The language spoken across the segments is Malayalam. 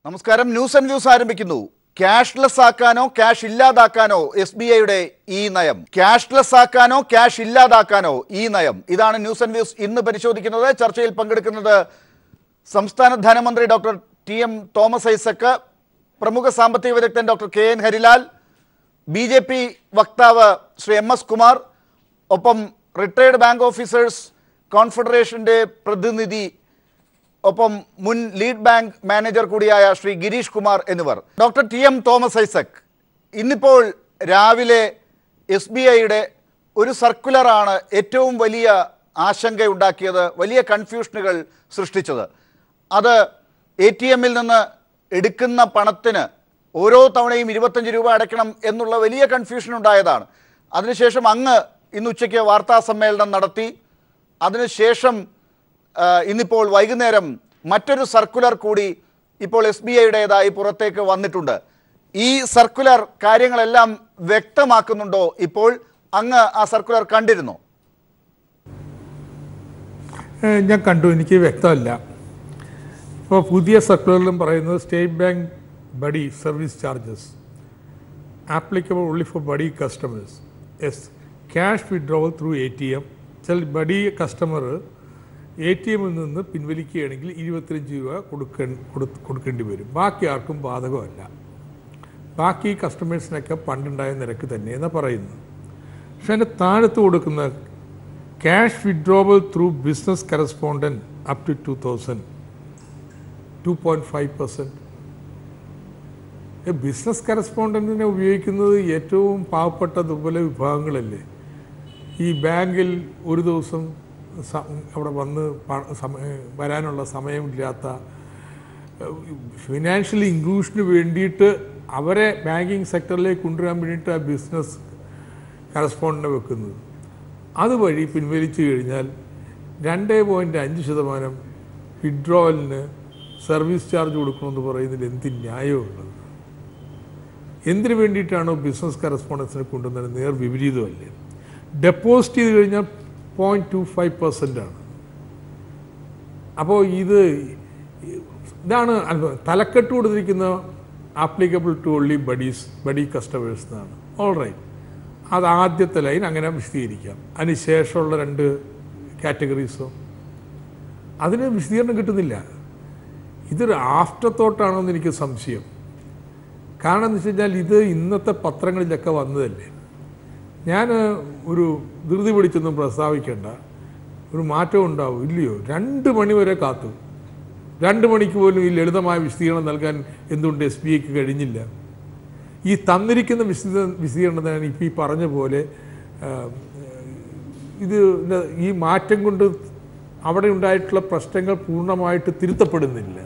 നമസ്കാരം. ന്യൂസ് ആൻഡ് വ്യൂസ് ആരംഭിക്കുന്നു. ക്യാഷ്ലെസ് ആക്കാനോ ക്യാഷ് ഇല്ലാതാക്കാനോ SBIയുടെ ഈ നയം. ക്യാഷ്ലെസ് ആക്കാനോ ക്യാഷ് ഇല്ലാതാക്കാനോ ഈ നയം. ഇതാണ് ന്യൂസ് ആൻഡ് വ്യൂസ് ഇന്ന് പരിശോധിക്കുന്നത്. ചർച്ചയിൽ പങ്കെടുക്കുന്നത് സംസ്ഥാന ധനമന്ത്രി ഡോക്ടർ TM തോമസ് ഐസക്, പ്രമുഖ സാമ്പത്തിക വിദഗ്ധൻ ഡോക്ടർ KN ഹരിലാൽ, BJP വക്താവ് ശ്രീ MS കുമാർ, ഒപ്പം റിട്ടയർഡ് ബാങ്ക് ഓഫീസേഴ്സ് കോൺഫെഡറേഷന്റെ പ്രതിനിധി, ഒപ്പം മുൻ ലീഡ് ബാങ്ക് മാനേജർ കൂടിയായ ശ്രീ ഗിരീഷ് കുമാർ എന്നിവർ. ഡോക്ടർ TM തോമസ് ഐസക്, ഇന്നിപ്പോൾ രാവിലെ SBIയുടെ ഒരു സർക്കുലറാണ് ഏറ്റവും വലിയ ആശങ്കയുണ്ടാക്കിയത്, വലിയ കൺഫ്യൂഷനുകൾ സൃഷ്ടിച്ചത്. അത് ATMിൽ നിന്ന് എടുക്കുന്ന പണത്തിന് ഓരോ തവണയും 25 രൂപ അടയ്ക്കണം എന്നുള്ള വലിയ കൺഫ്യൂഷൻ ഉണ്ടായതാണ്. അതിനുശേഷം അങ്ങ് ഇന്ന് ഉച്ചയ്ക്ക് വാർത്താ സമ്മേളനം നടത്തി. അതിനുശേഷം ഇന്നിപ്പോൾ വൈകുന്നേരം മറ്റൊരു സർക്കുലർ കൂടി ഇപ്പോൾ SBIയുടേതായി പുറത്തേക്ക് വന്നിട്ടുണ്ട്. ഈ സർക്കുലർ കാര്യങ്ങളെല്ലാം വ്യക്തമാക്കുന്നുണ്ടോ? ഇപ്പോൾ അങ്ങ് ആ സർക്കുലർ കണ്ടിരുന്നോ? ഞാൻ കണ്ടു, എനിക്ക് വ്യക്തമല്ല. ഇപ്പോൾ പുതിയ സർക്കുലറിലും പറയുന്നത് state bank buddy service charges applicable only for buddy customers. Cash withdrawal through ATM. ചില ബഡി കസ്റ്റമർ ATMിൽ നിന്ന് പിൻവലിക്കുകയാണെങ്കിൽ 25 രൂപ കൊടുക്കേണ്ടി വരും. ബാക്കി ആർക്കും ബാധകമല്ല. ബാക്കി കസ്റ്റമേഴ്സിനൊക്കെ പണ്ടുണ്ടായ നിരക്ക് തന്നെയെന്ന് പറയുന്നു. പക്ഷെ അതിൻ്റെ താഴത്ത് കൊടുക്കുന്ന cash withdrawal through business correspondent up to 2000 2.5%. Business കറസ്പോണ്ടൻറ്റിനെ ഉപയോഗിക്കുന്നത് ഏറ്റവും പാവപ്പെട്ട ദുർബല വിഭാഗങ്ങളല്ലേ. ഈ ബാങ്കിൽ ഒരു ദിവസം അവിടെ വന്ന് വരാനുള്ള സമയമില്ലാത്ത, ഫിനാൻഷ്യൽ ഇൻക്ലൂഷന് വേണ്ടിയിട്ട് അവരെ ബാങ്കിങ് സെക്ടറിലേക്ക് കൊണ്ടുവരാൻ വേണ്ടിയിട്ട് ആ ബിസിനസ് കറസ്പോണ്ടൻറ്റിനെ വെക്കുന്നത്. അതുവഴി പിൻവലിച്ചു കഴിഞ്ഞാൽ 2.5% വിഡ്രോവലിന് സർവീസ് ചാർജ് കൊടുക്കണമെന്ന് പറയുന്നതിൽ എന്ത് ന്യായമുള്ളത്? എന്തിനു വേണ്ടിയിട്ടാണോ ബിസിനസ് കറസ്പോണ്ടൻസിനെ കൊണ്ടുവന്നത്? നേർ വിപരീതമല്ലേ. ഡെപ്പോസിറ്റ് ചെയ്ത് കഴിഞ്ഞാൽ 0.25% ആണ്. അപ്പോൾ ഇതാണ് തലക്കെട്ട് കൊടുത്തിരിക്കുന്ന applicable to only buddy customers എന്നാണ്. ഓൾ റൈറ്റ്, അത് ആദ്യത്തെ ലൈൻ അങ്ങനെ വിശദീകരിക്കാം. അതിന് ശേഷമുള്ള 2 കാറ്റഗറീസോ അതിന് വിശദീകരണം കിട്ടുന്നില്ല. ഇതൊരു ആഫ്റ്റർ തോട്ടാണോ എന്ന് എനിക്ക് സംശയം. കാരണം എന്ന് വെച്ച് കഴിഞ്ഞാൽ ഇത് ഇന്നത്തെ പത്രങ്ങളിലൊക്കെ വന്നതല്ലേ. ഞാൻ ഒരു ധൃതി പിടിച്ചൊന്നും പ്രസ്താവിക്കേണ്ട, ഒരു മാറ്റം ഉണ്ടാവും ഇല്ലയോ. 2 മണി വരെ കാത്തു. 2 മണിക്ക് പോലും ഈ ലളിതമായ വിശദീകരണം നൽകാൻ എന്തുകൊണ്ട് SBIക്ക് കഴിഞ്ഞില്ല? ഈ തന്നിരിക്കുന്ന വിശദീകരണത്തിനാണ് ഇപ്പോൾ ഈ പറഞ്ഞ പോലെ ഈ മാറ്റം കൊണ്ട് അവിടെ ഉണ്ടായിട്ടുള്ള പ്രശ്നങ്ങൾ പൂർണ്ണമായിട്ട് തിരുത്തപ്പെടുന്നില്ല.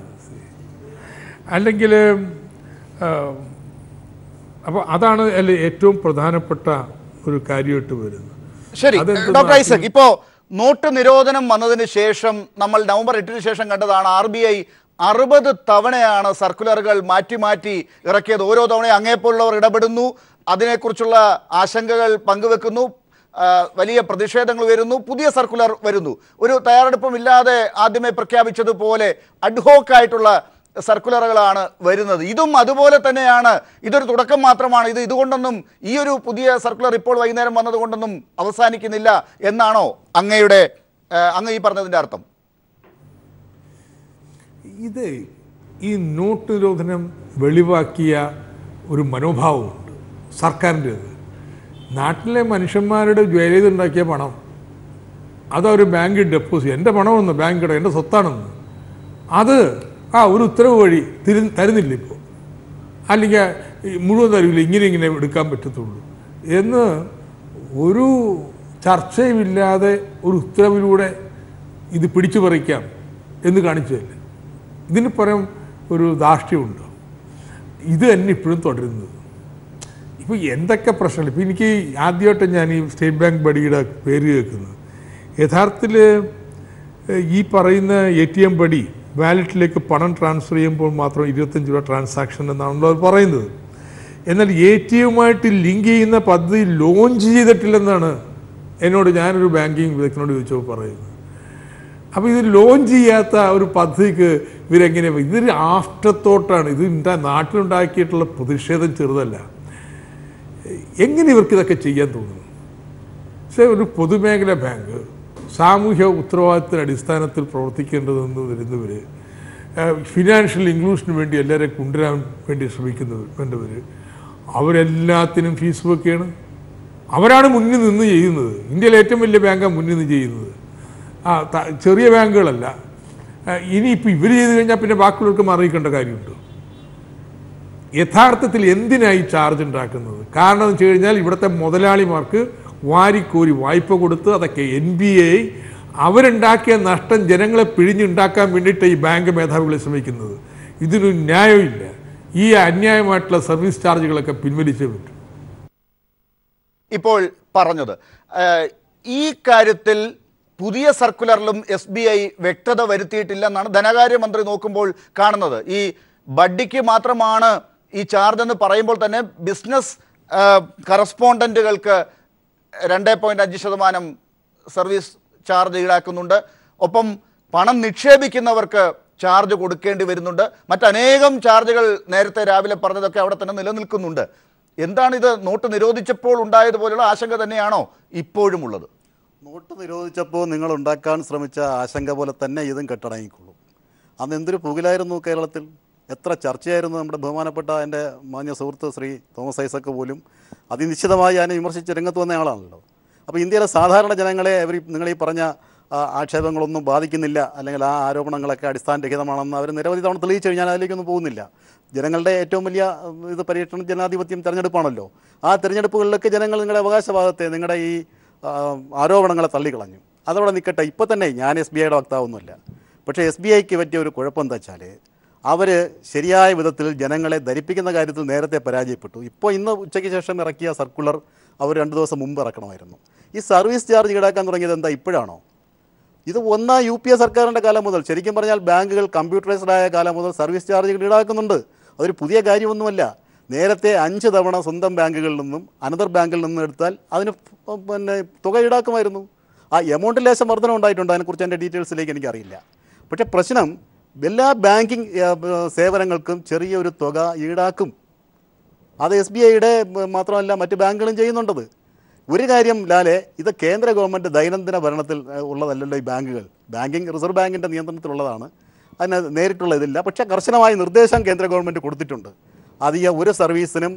അല്ലെങ്കിൽ അപ്പോൾ അതാണ് ഏറ്റവും പ്രധാനപ്പെട്ട ഒരു കാര്യമായിട്ട് വരുന്നത്. ശരി ഡോക്ടർ ഐസക്, ഇപ്പോൾ നോട്ട് നിരോധനം വന്നതിന് ശേഷം നമ്മൾ നവംബർ 8 ശേഷം കണ്ടതാണ് RBI 60 തവണയാണ് സർക്കുലറുകൾ മാറ്റി മാറ്റി ഇറക്കിയത്. ഓരോ തവണയും അങ്ങേപ്പോലുള്ളവർ ഇടപെടുന്നു, അതിനെക്കുറിച്ചുള്ള ആശങ്കകൾ പങ്കുവെക്കുന്നു, വലിയ പ്രതിഷേധങ്ങൾ വരുന്നു, പുതിയ സർക്കുലർ വരുന്നു. ഒരു തയ്യാറെടുപ്പുമില്ലാതെ ആദ്യമേ പ്രഖ്യാപിച്ചതുപോലെ അഡ്ഹോക്ക് ആയിട്ടുള്ള സർക്കുലറുകളാണ് വരുന്നത്. ഇതും അതുപോലെ തന്നെയാണ്. ഇതൊരു തുടക്കം മാത്രമാണ്. ഇതുകൊണ്ടൊന്നും ഈ ഒരു പുതിയ സർക്കുലർ ഇപ്പോൾ വൈകുന്നേരം വന്നതുകൊണ്ടൊന്നും അവസാനിക്കുന്നില്ല എന്നാണോ അങ്ങ് ഈ പറഞ്ഞതിൻ്റെ അർത്ഥം? ഈ നോട്ട് നിരോധനം വെളിവാക്കിയ ഒരു മനോഭാവമുണ്ട് സർക്കാരിൻ്റേത്. നാട്ടിലെ മനുഷ്യന്മാരുടെ ജോലി ചെയ്തുണ്ടാക്കിയ പണം അതവർ ബാങ്കിൽ ഡെപ്പോസിറ്റ്, എൻ്റെ പണമെന്ന് ബാങ്കിടെ എൻ്റെ സ്വത്താണെന്ന്, അത് ഒരു ഉത്തരവ് വഴി തരുന്നില്ല ഇപ്പോൾ, അല്ലെങ്കിൽ മുഴുവൻ തരില്ല, ഇങ്ങനെ എടുക്കാൻ പറ്റത്തുള്ളൂ എന്ന് ഒരു ചർച്ചയുമില്ലാതെ ഒരു ഉത്തരവിലൂടെ ഇത് പിടിച്ചു പറിക്കാം എന്ന് കാണിച്ചതല്ലേ. ഇതിന് പരം ഒരു ധാർഷ്ട്യമുണ്ട്. ഇത് തന്നെ ഇപ്പോഴും തുടരുന്നത്. ഇപ്പോൾ എന്തൊക്കെ പ്രശ്നങ്ങൾ, ഇപ്പോൾ എനിക്ക് ആദ്യമായിട്ട് ഞാൻ ഈ സ്റ്റേറ്റ് ബാങ്ക് ബഡിയുടെ പേര് കേൾക്കുന്നത്. യഥാർത്ഥത്തിൽ ഈ പറയുന്ന ATM ബഡി വാലറ്റിലേക്ക് പണം ട്രാൻസ്ഫർ ചെയ്യുമ്പോൾ മാത്രം 25 രൂപ ട്രാൻസാക്ഷൻ എന്നാണല്ലോ അവർ പറയുന്നത്. എന്നാൽ ATMുമായിട്ട് ലിങ്ക് ചെയ്യുന്ന പദ്ധതി ലോഞ്ച് ചെയ്തിട്ടില്ലെന്നാണ് എന്നോട് ഞാനൊരു ബാങ്കിങ് വിദഗ്ധനോട് ചോദിച്ചപ്പോൾ പറയുന്നത്. അപ്പോൾ ഇത് ലോഞ്ച് ചെയ്യാത്ത ഒരു പദ്ധതിക്ക് ഇവരെങ്ങനെ, ഇതൊരു ആഫ്റ്റർ തോട്ടാണ്. ഇത് നാട്ടിലുണ്ടാക്കിയിട്ടുള്ള പ്രതിഷേധം ചെറുതല്ല. എങ്ങനെ ഇവർക്ക് ഇതൊക്കെ ചെയ്യാൻ തോന്നുന്നു? പക്ഷേ ഒരു പൊതുമേഖലാ ബാങ്ക് സാമൂഹ്യ ഉത്തരവാദിത്തത്തിൻ്റെ അടിസ്ഥാനത്തിൽ പ്രവർത്തിക്കേണ്ടതെന്ന് വരുന്നവർ, ഫിനാൻഷ്യൽ ഇൻക്ലൂഷന് വേണ്ടി എല്ലാവരെയും കൊണ്ടുവരാൻ വേണ്ടി വേണ്ടവർ, അവരെല്ലാത്തിനും ഫീസ് വെക്കുകയാണ്. അവരാണ് മുന്നിൽ നിന്ന് ചെയ്യുന്നത്. ഇന്ത്യയിലെ ഏറ്റവും വലിയ ബാങ്കാണ് മുന്നിൽ നിന്ന് ചെയ്യുന്നത്, ചെറിയ ബാങ്കുകളല്ല. ഇനിയിപ്പോൾ ഇവർ ചെയ്ത് കഴിഞ്ഞാൽ പിന്നെ ബാക്കിയുള്ളവർക്ക് മറിയിക്കേണ്ട കാര്യമുണ്ട്. യഥാർത്ഥത്തിൽ എന്തിനായി ചാർജ് ഉണ്ടാക്കുന്നത്? കാരണം എന്ന് വെച്ച് കഴിഞ്ഞാൽ ഇവിടുത്തെ മുതലാളിമാർക്ക് വാരിക്കോരി വായ്പ കൊടുത്ത് അതൊക്കെ NBA അവരുണ്ടാക്കിയ നഷ്ടം ജനങ്ങളെ പിഴിഞ്ഞുണ്ടാക്കാൻ വേണ്ടിയിട്ട് ഈ ബാങ്ക് മേധാവികളെ ശ്രമിക്കുന്നത്. ഇതിനൊരു ന്യായമില്ല. ഈ അന്യായമായിട്ടുള്ള സർവീസ് ചാർജുകളൊക്കെ പിൻവലിച്ചേ പറ്റും. ഇപ്പോൾ പറഞ്ഞത് ഈ കാര്യത്തിൽ പുതിയ സർക്കുലറിലും SBI വ്യക്തത വരുത്തിയിട്ടില്ലെന്നാണ് ധനകാര്യമന്ത്രി നോക്കുമ്പോൾ കാണുന്നത്. ഈ ബഡ്ഡിക്ക് മാത്രമാണ് ഈ ചാർജ് എന്ന് പറയുമ്പോൾ തന്നെ ബിസിനസ് കറസ്പോണ്ടന്റുകൾക്ക് 2.5% സർവീസ് ചാർജ് ഈടാക്കുന്നുണ്ട്. ഒപ്പം പണം നിക്ഷേപിക്കുന്നവർക്ക് ചാർജ് കൊടുക്കേണ്ടി വരുന്നുണ്ട്. മറ്റനേകം ചാർജുകൾ നേരത്തെ രാവിലെ പറഞ്ഞതൊക്കെ അവിടെ തന്നെ നിലനിൽക്കുന്നുണ്ട്. എന്താണിത്? നോട്ട് നിരോധിച്ചപ്പോൾ ഉണ്ടായതുപോലുള്ള ആശങ്ക തന്നെയാണോ ഇപ്പോഴും ഉള്ളത്? നോട്ട് നിരോധിച്ചപ്പോൾ നിങ്ങൾ ഉണ്ടാക്കാൻ ശ്രമിച്ച ആശങ്ക പോലെ തന്നെ ഇതും കെട്ടടങ്ങിക്കൊള്ളും. അന്ന് എന്തൊരു പുകിലായിരുന്നു കേരളത്തിൽ, എത്ര ചർച്ചയായിരുന്നു. നമ്മുടെ ബഹുമാനപ്പെട്ട എൻ്റെ മാന്യ സുഹൃത്ത് ശ്രീ തോമസ് ഐസക് പോലും അതിനിശ്ചിതമായി അതിനെ വിമർശിച്ച് രംഗത്ത് വന്ന ആളാണല്ലോ. അപ്പോൾ ഇന്ത്യയിലെ സാധാരണ ജനങ്ങളെ നിങ്ങൾ ഈ പറഞ്ഞ ആക്ഷേപങ്ങളൊന്നും ബാധിക്കുന്നില്ല, അല്ലെങ്കിൽ ആ ആരോപണങ്ങളൊക്കെ അടിസ്ഥാനരഹിതമാണെന്ന് അവർ നിരവധി തവണ തെളിയിച്ചു കഴിഞ്ഞാൽ അതിലേക്കൊന്നും പോകുന്നില്ല. ജനങ്ങളുടെ ഏറ്റവും വലിയ ഇത് പര്യവേക്ഷണം ജനാധിപത്യം തിരഞ്ഞെടുപ്പാണല്ലോ. ആ തിരഞ്ഞെടുപ്പുകളിലൊക്കെ ജനങ്ങൾ നിങ്ങളുടെ അവകാശവാദത്തെ, നിങ്ങളുടെ ഈ ആരോപണങ്ങളെ തള്ളിക്കളഞ്ഞു. അതവിടെ നിൽക്കട്ടെ. ഇപ്പോൾ തന്നെ ഞാൻ SBIയുടെ വക്താവൊന്നുമല്ല. പക്ഷേ SBIക്ക് പറ്റിയ ഒരു കുഴപ്പം എന്താ വെച്ചാൽ അവർ ശരിയായ വിധത്തിൽ ജനങ്ങളെ ധരിപ്പിക്കുന്ന കാര്യത്തിൽ നേരത്തെ പരാജയപ്പെട്ടു. ഇന്ന് ഉച്ചയ്ക്ക് ശേഷം ഇറക്കിയ സർക്കുലർ അവർ 2 ദിവസം മുമ്പ് ഇറക്കണമായിരുന്നു. ഈ സർവീസ് ചാർജ് ഈടാക്കാൻ തുടങ്ങിയത് എന്താ ഇപ്പോഴാണോ? ഇത് UPA സർക്കാരിൻ്റെ കാലം മുതൽ, ശരിക്കും പറഞ്ഞാൽ ബാങ്കുകൾ കമ്പ്യൂട്ടറൈസ്ഡ് ആയ കാലം മുതൽ സർവീസ് ചാർജുകൾ ഈടാക്കുന്നുണ്ട്. അതൊരു പുതിയ കാര്യമൊന്നുമല്ല. നേരത്തെ 5 തവണ സ്വന്തം ബാങ്കുകളിൽ നിന്നും അനദർ ബാങ്കിൽ നിന്നും എടുത്താൽ അതിന് തുക ഈടാക്കുമായിരുന്നു. ആ എമൗണ്ടിൽ ലേശം വർധന ഉണ്ടായിട്ടുണ്ട്. അതിനെക്കുറിച്ച് എൻ്റെ ഡീറ്റെയിൽസിലേക്ക് എനിക്കറിയില്ല. പക്ഷേ പ്രശ്നം എല്ലാ ബാങ്കിങ് സേവനങ്ങൾക്കും ചെറിയൊരു തുക ഈടാക്കും. അത് SBIയുടെ മാത്രമല്ല മറ്റ് ബാങ്കുകളും ചെയ്യുന്നുണ്ടത്. ഒരു കാര്യം ലാലെ, ഇത് കേന്ദ്ര ഗവൺമെൻറ് ദൈനംദിന ഭരണത്തിൽ ഉള്ളതല്ലല്ലോ ഈ ബാങ്കുകൾ. ബാങ്കിങ് റിസർവ് ബാങ്കിൻ്റെ നിയന്ത്രണത്തിലുള്ളതാണ്. അതിന് നേരിട്ടുള്ള ഇതില്ല. പക്ഷേ കർശനമായ നിർദ്ദേശം കേന്ദ്ര ഗവൺമെൻറ് കൊടുത്തിട്ടുണ്ട്. അധികം ഒരു സർവീസിനും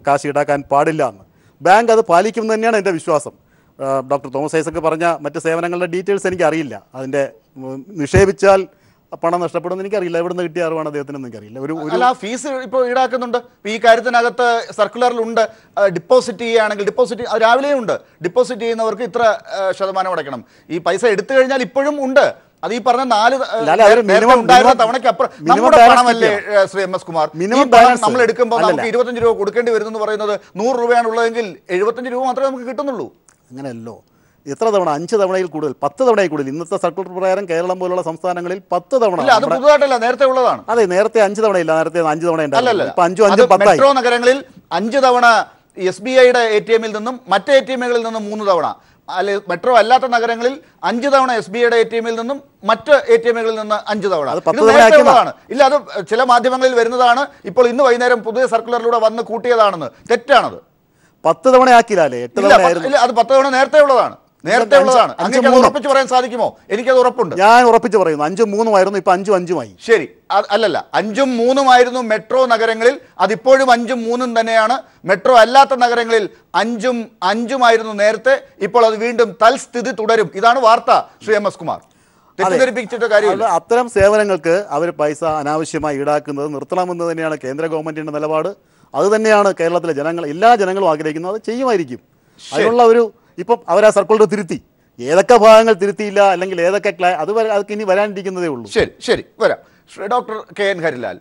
കാശ് ഈടാക്കാൻ പാടില്ല എന്ന്. ബാങ്ക് അത് പാലിക്കുമെന്ന് തന്നെയാണ് എൻ്റെ വിശ്വാസം. ഡോക്ടർ തോമസ് ഐസക് പറഞ്ഞ മറ്റ് സേവനങ്ങളുടെ ഡീറ്റെയിൽസ് എനിക്കറിയില്ല. അതിൻ്റെ നിക്ഷേപിച്ചാൽ പണം നഷ്ടപ്പെടുമെന്ന് എനിക്കറിയില്ല. എവിടെ നിന്ന് കിട്ടിയ അറിവാണ് അദ്ദേഹത്തിനെന്ന് എനിക്കറിയില്ല. ഫീസ് ഇപ്പോൾ ഈടാക്കുന്നുണ്ട്. ഈ കാര്യത്തിനകത്ത് സർക്കുലറിലുണ്ട്. ഡിപ്പോസിറ്റ് ചെയ്യുകയാണെങ്കിൽ ഡിപ്പോസിറ്റ് രാവിലെ ഉണ്ട്. ഡിപ്പോസിറ്റ് ചെയ്യുന്നവർക്ക് ഇത്ര ശതമാനം അടയ്ക്കണം. ഈ പൈസ എടുത്തു കഴിഞ്ഞാൽ ഇപ്പോഴും ഉണ്ട്. അത് ഈ പറഞ്ഞ 4 ഉണ്ടായിരുന്ന തവണയ്ക്ക് അപ്പുറം നമ്മുടെ പണമല്ലേ ശ്രീ MS കുമാർ. നമ്മൾ എടുക്കുമ്പോൾ നമുക്ക് 25 രൂപ കൊടുക്കേണ്ടി വരുന്നു പറയുന്നത് 100 രൂപയാണ് ഉള്ളതെങ്കിൽ 75 രൂപ മാത്രമേ നമുക്ക് കിട്ടുന്നുള്ളൂ. അങ്ങനെയല്ലോ. എത്ര തവണ? 5 തവണയിൽ കൂടുതൽ, 10 തവണയിൽ കൂടുതൽ. ഇന്നത്തെ സർക്കുലർ പ്രകാരം കേരളം പോലുള്ള സംസ്ഥാനങ്ങളിൽ 10 തവണ. അത് പുതുതായിട്ടല്ല, നേരത്തെ ഉള്ളതാണ്. അതെ, നേരത്തെ 5 തവണയില്ല. നേരത്തെ 5 തവണ ഉണ്ടായിരുന്നു. മെട്രോ നഗരങ്ങളിൽ 5 തവണ SBIയുടെ ATMിൽ നിന്നും മറ്റ് ATMകളിൽ നിന്നും 3 തവണ. അല്ലെ, മെട്രോ അല്ലാത്ത നഗരങ്ങളിൽ 5 തവണ SBIയുടെ ATMിൽ നിന്നും മറ്റ് ATMകളിൽ നിന്ന് 5 തവണ. ഇല്ല, അത് ചില മാധ്യമങ്ങളിൽ വരുന്നതാണ്. ഇപ്പോൾ ഇന്ന് വൈകുന്നേരം പുതിയ സർക്കുലറിലൂടെ വന്ന് കൂട്ടിയതാണെന്ന്. തെറ്റാണത്. 10 തവണ ആക്കിയില്ലേ? 8 തവണ. അത് 10 തവണ നേരത്തെ ഉള്ളതാണ്. ഉറപ്പിച്ച് പറയാൻ സാധിക്കുമോ? എനിക്കത് ഉറപ്പുണ്ട്. ഞാൻ ഉറപ്പിച്ച് പറയുന്നു. 5ഉം 3ഉം ആയിരുന്നു, ഇപ്പൊ 5ഉം 5ഉമായി. ശരി, അല്ലല്ല, 5ഉം 3ഉം ആയിരുന്നു മെട്രോ നഗരങ്ങളിൽ. അതിപ്പോഴും 5ഉം 3ഉം തന്നെയാണ്. മെട്രോ അല്ലാത്ത നഗരങ്ങളിൽ 5ഉം 5ഉം ആയിരുന്നു നേരത്തെ. ഇപ്പോൾ അത് വീണ്ടും തൽസ്ഥിതി തുടരും. ഇതാണ് വാർത്ത ശ്രീ MS കുമാർ. തെറ്റിദ്ധരിപ്പിച്ചിട്ട് കാര്യമില്ല. അത്തരം സേവനങ്ങൾക്ക് അവർ പൈസ അനാവശ്യമായി ഈടാക്കുന്നത് നിർത്തണമെന്ന് തന്നെയാണ് കേന്ദ്ര ഗവൺമെന്റിന്റെ നിലപാട്. അത് തന്നെയാണ് കേരളത്തിലെ ജനങ്ങൾ, എല്ലാ ജനങ്ങളും ആഗ്രഹിക്കുന്നത്. അത് ചെയ്യുമായിരിക്കും. അതിനുള്ള ഒരു ഇപ്പം അവർ ആ സർക്കുലർ തിരുത്തി. ഏതൊക്കെ ഭാഗങ്ങൾ തിരുത്തിയില്ല, അല്ലെങ്കിൽ ഏതൊക്കെ അതൊക്കെ ഇനി വരാനിരിക്കുന്നതേ ഉള്ളൂ. ശരി വരാം. ഡോക്ടർ KN ഹരിലാൽ,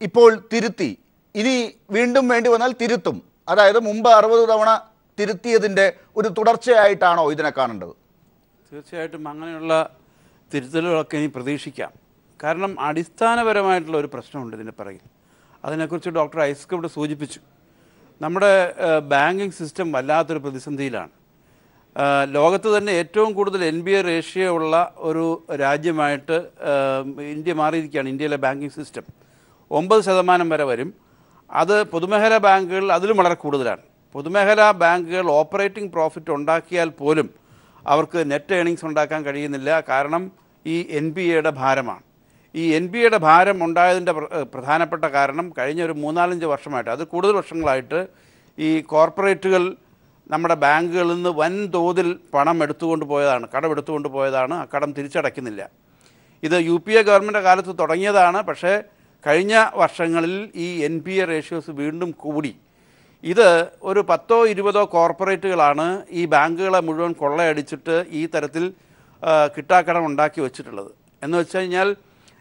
ഇപ്പോൾ തിരുത്തി, ഇനി വീണ്ടും വേണ്ടി വന്നാൽ തിരുത്തും. അതായത് മുമ്പ് 60 തവണ തിരുത്തിയതിൻ്റെ ഒരു തുടർച്ചയായിട്ടാണോ ഇതിനെ കാണേണ്ടത്? തീർച്ചയായിട്ടും അങ്ങനെയുള്ള തിരുത്തലുകളൊക്കെ ഇനി പ്രതീക്ഷിക്കാം. കാരണം അടിസ്ഥാനപരമായിട്ടുള്ള ഒരു പ്രശ്നമുണ്ട് ഇതിൻ്റെ പിറകിൽ. അതിനെക്കുറിച്ച് ഡോക്ടർ ഐസക് ഇവിടെ സൂചിപ്പിച്ചു. നമ്മുടെ ബാങ്കിങ് സിസ്റ്റം വല്ലാത്തൊരു പ്രതിസന്ധിയിലാണ്. ലോകത്ത് തന്നെ ഏറ്റവും കൂടുതൽ NPA റേഷ്യോ ഉള്ള ഒരു രാജ്യമായിട്ട് ഇന്ത്യ മാറിയിരിക്കുകയാണ്. ഇന്ത്യയിലെ ബാങ്കിങ് സിസ്റ്റം 9% വരെ വരും. അത് പൊതുമേഖലാ ബാങ്കുകൾ അതിലും വളരെ കൂടുതലാണ്. പൊതുമേഖലാ ബാങ്കുകൾ ഓപ്പറേറ്റിംഗ് പ്രോഫിറ്റ് ഉണ്ടാക്കിയാൽ പോലും അവർക്ക് നെറ്റ് ഏണിങ്സ് ഉണ്ടാക്കാൻ കഴിയുന്നില്ല. കാരണം ഈ NPAയുടെ ഭാരമാണ്. ഈ NPAയുടെ ഭാരം ഉണ്ടായതിൻ്റെ പ്രധാനപ്പെട്ട കാരണം കഴിഞ്ഞ ഒരു 3-4 വർഷമായിട്ട്, അത് കൂടുതൽ വർഷങ്ങളായിട്ട് ഈ കോർപ്പറേറ്റുകൾ നമ്മുടെ ബാങ്കുകളിൽ നിന്ന് വൻതോതിൽ പണം എടുത്തുകൊണ്ട് പോയതാണ്, കടമെടുത്തുകൊണ്ട് പോയതാണ്. ആ കടം തിരിച്ചടയ്ക്കുന്നില്ല. ഇത് UPA ഗവൺമെൻറ് കാലത്ത് തുടങ്ങിയതാണ്. പക്ഷേ കഴിഞ്ഞ വർഷങ്ങളിൽ ഈ NPA റേഷ്യോസ് വീണ്ടും കൂടി. ഇത് ഒരു 10-20 കോർപ്പറേറ്റുകളാണ് ഈ ബാങ്കുകളെ മുഴുവൻ കൊള്ളയടിച്ചിട്ട് ഈ തരത്തിൽ കിട്ടാക്കടം ഉണ്ടാക്കി വെച്ചിട്ടുള്ളത്. എന്ന് വെച്ച് കഴിഞ്ഞാൽ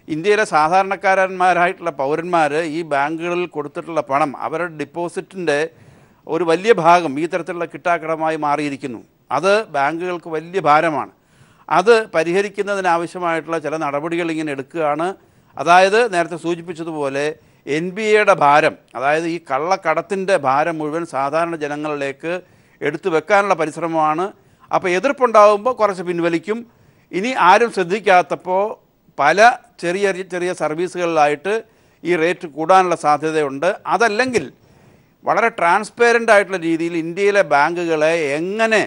ഇന്ത്യയിലെ സാധാരണക്കാരന്മാരായിട്ടുള്ള പൗരന്മാർ ഈ ബാങ്കുകളിൽ കൊടുത്തിട്ടുള്ള പണം, അവരുടെ ഡിപ്പോസിറ്റിൻ്റെ ഒരു വലിയ ഭാഗം ഈ തരത്തിലുള്ള കിട്ടാക്കടമായി മാറിയിരിക്കുന്നു. അത് ബാങ്കുകൾക്ക് വലിയ ഭാരമാണ്. അത് പരിഹരിക്കുന്നതിനാവശ്യമായിട്ടുള്ള ചില നടപടികൾ ഇങ്ങനെ എടുക്കുകയാണ്. അതായത് നേരത്തെ സൂചിപ്പിച്ചതുപോലെ NPAയുടെ ഭാരം, അതായത് ഈ കള്ളക്കടത്തിൻ്റെ ഭാരം മുഴുവൻ സാധാരണ ജനങ്ങളിലേക്ക് എടുത്തു വെക്കാനുള്ള പരിശ്രമമാണ്. അപ്പോൾ എതിർപ്പുണ്ടാകുമ്പോൾ കുറച്ച് പിൻവലിക്കും. ഇനി ആരും ശ്രദ്ധിക്കാത്തപ്പോൾ പല ചെറിയ ചെറിയ സർവീസുകളിലായിട്ട് ഈ റേറ്റ് കൂടാനുള്ള സാധ്യതയുണ്ട്. അതല്ലെങ്കിൽ വളരെ ട്രാൻസ്പെറൻ്റ് ആയിട്ടുള്ള രീതിയിൽ ഇന്ത്യയിലെ ബാങ്കുകളെ എങ്ങനെ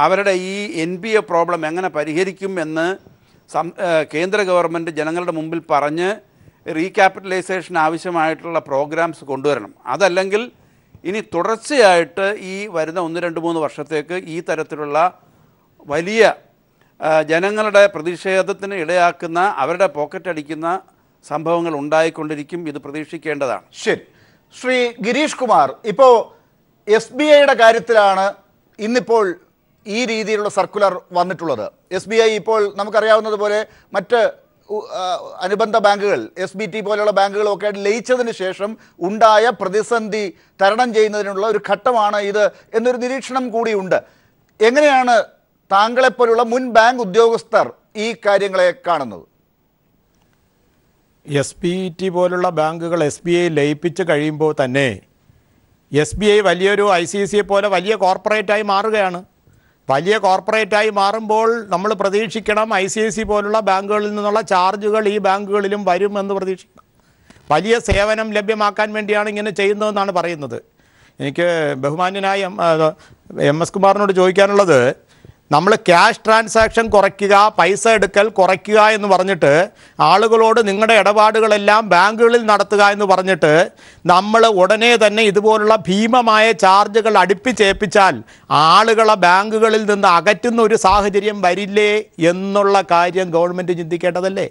അവരുടെ ഈ NPA പ്രോബ്ലം എങ്ങനെ പരിഹരിക്കും എന്ന് കേന്ദ്ര ഗവൺമെൻറ് ജനങ്ങളുടെ മുമ്പിൽ പറഞ്ഞ് റീക്യാപിറ്റലൈസേഷൻ ആവശ്യമായിട്ടുള്ള പ്രോഗ്രാംസ് കൊണ്ടുവരണം. അതല്ലെങ്കിൽ ഇനി തുടർച്ചയായിട്ട് ഈ വരുന്ന 1-2-3 വർഷത്തേക്ക് ഈ തരത്തിലുള്ള വലിയ ജനങ്ങളുടെ പ്രതിഷേധത്തിന് ഇടയാക്കുന്ന, അവരുടെ പോക്കറ്റ് അടിക്കുന്ന സംഭവങ്ങൾ ഉണ്ടായിക്കൊണ്ടിരിക്കും. ഇത് പ്രതീക്ഷിക്കേണ്ടതാണ്. ശരി, ശ്രീ ഗിരീഷ് കുമാർ, ഇപ്പോൾ SBIയുടെ കാര്യത്തിലാണ് ഇന്നിപ്പോൾ ഈ രീതിയിലുള്ള സർക്കുലർ വന്നിട്ടുള്ളത്. SBI ഇപ്പോൾ നമുക്കറിയാവുന്നതുപോലെ മറ്റ് അനുബന്ധ ബാങ്കുകൾ, SBT പോലെയുള്ള ബാങ്കുകളൊക്കെ ലയിച്ചതിന് ശേഷം ഉണ്ടായ പ്രതിസന്ധി തരണം ചെയ്യുന്നതിനുള്ള ഒരു ഘട്ടമാണ് ഇത് എന്നൊരു നിരീക്ഷണം കൂടിയുണ്ട്. എങ്ങനെയാണ് താങ്കളെപ്പോലുള്ള മുൻ ബാങ്ക് ഉദ്യോഗസ്ഥർ ഈ കാര്യങ്ങളെ കാണുന്നത്? SBT പോലുള്ള ബാങ്കുകൾ SBI ലയിപ്പിച്ച് കഴിയുമ്പോൾ തന്നെ SBI വലിയൊരു ICICI പോലെ വലിയ കോർപ്പറേറ്റായി മാറുകയാണ്. വലിയ കോർപ്പറേറ്റായി മാറുമ്പോൾ നമ്മൾ പ്രതീക്ഷിക്കണം ICICI പോലുള്ള ബാങ്കുകളിൽ നിന്നുള്ള ചാർജുകൾ ഈ ബാങ്കുകളിലും വരുമെന്ന് പ്രതീക്ഷിക്കണം. വലിയ സേവനം ലഭ്യമാക്കാൻ വേണ്ടിയാണ് ഇങ്ങനെ ചെയ്യുന്നതെന്നാണ് പറയുന്നത്. എനിക്ക് ബഹുമാന്യനായ MS കുമാറിനോട് ചോദിക്കാനുള്ളത്, നമ്മൾ ക്യാഷ് ട്രാൻസാക്ഷൻ കുറയ്ക്കുക, പൈസ എടുക്കൽ കുറയ്ക്കുക എന്ന് പറഞ്ഞിട്ട് ആളുകളോട് നിങ്ങളുടെ ഇടപാടുകളെല്ലാം ബാങ്കുകളിൽ നടത്തുക എന്ന് പറഞ്ഞിട്ട് നമ്മൾ ഉടനെ തന്നെ ഇതുപോലുള്ള ഭീമമായ ചാർജുകൾ അടുപ്പിച്ചേൽപ്പിച്ചാൽ ആളുകളെ ബാങ്കുകളിൽ നിന്ന് അകറ്റുന്ന ഒരു സാഹചര്യം വരില്ലേ എന്നുള്ള കാര്യം ഗവൺമെൻറ് ചിന്തിക്കേണ്ടതല്ലേ?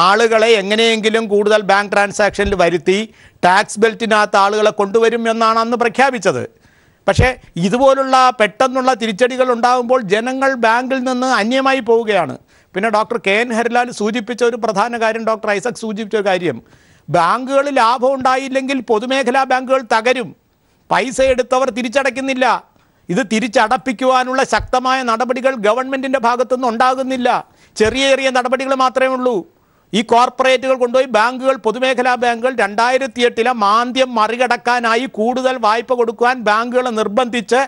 ആളുകളെ എങ്ങനെയെങ്കിലും കൂടുതൽ ബാങ്ക് ട്രാൻസാക്ഷനിൽ വരുത്തി ടാക്സ് ബെൽറ്റിനകത്ത് ആളുകളെ കൊണ്ടുവരും എന്നാണ് അന്ന് പ്രഖ്യാപിച്ചത്. പക്ഷേ ഇതുപോലുള്ള പെട്ടെന്നുള്ള തിരിച്ചടികൾ ഉണ്ടാകുമ്പോൾ ജനങ്ങൾ ബാങ്കിൽ നിന്ന് അന്യമായി പോവുകയാണ്. പിന്നെ ഡോക്ടർ KN ഹരിലാൽ സൂചിപ്പിച്ച ഒരു പ്രധാന കാര്യം, ഡോക്ടർ ഐസക് സൂചിപ്പിച്ച ഒരു കാര്യം, ബാങ്കുകളിൽ ലാഭം ഉണ്ടായില്ലെങ്കിൽ പൊതുമേഖലാ ബാങ്കുകൾ തകരും. പൈസ എടുത്തവർ തിരിച്ചടയ്ക്കുന്നില്ല. ഇത് തിരിച്ചടപ്പിക്കുവാനുള്ള ശക്തമായ നടപടികൾ ഗവൺമെൻറ്റിൻ്റെ ഭാഗത്തുനിന്ന് ഉണ്ടാകുന്നില്ല. ചെറിയ ചെറിയ നടപടികൾ മാത്രമേ ഉള്ളൂ. ഈ കോർപ്പറേറ്റുകൾ കൊണ്ടുപോയി ബാങ്കുകൾ, പൊതുമേഖലാ ബാങ്കുകൾ 2008 മാന്ദ്യം മറികടക്കാനായി കൂടുതൽ വായ്പ കൊടുക്കുവാൻ ബാങ്കുകളെ നിർബന്ധിച്ച്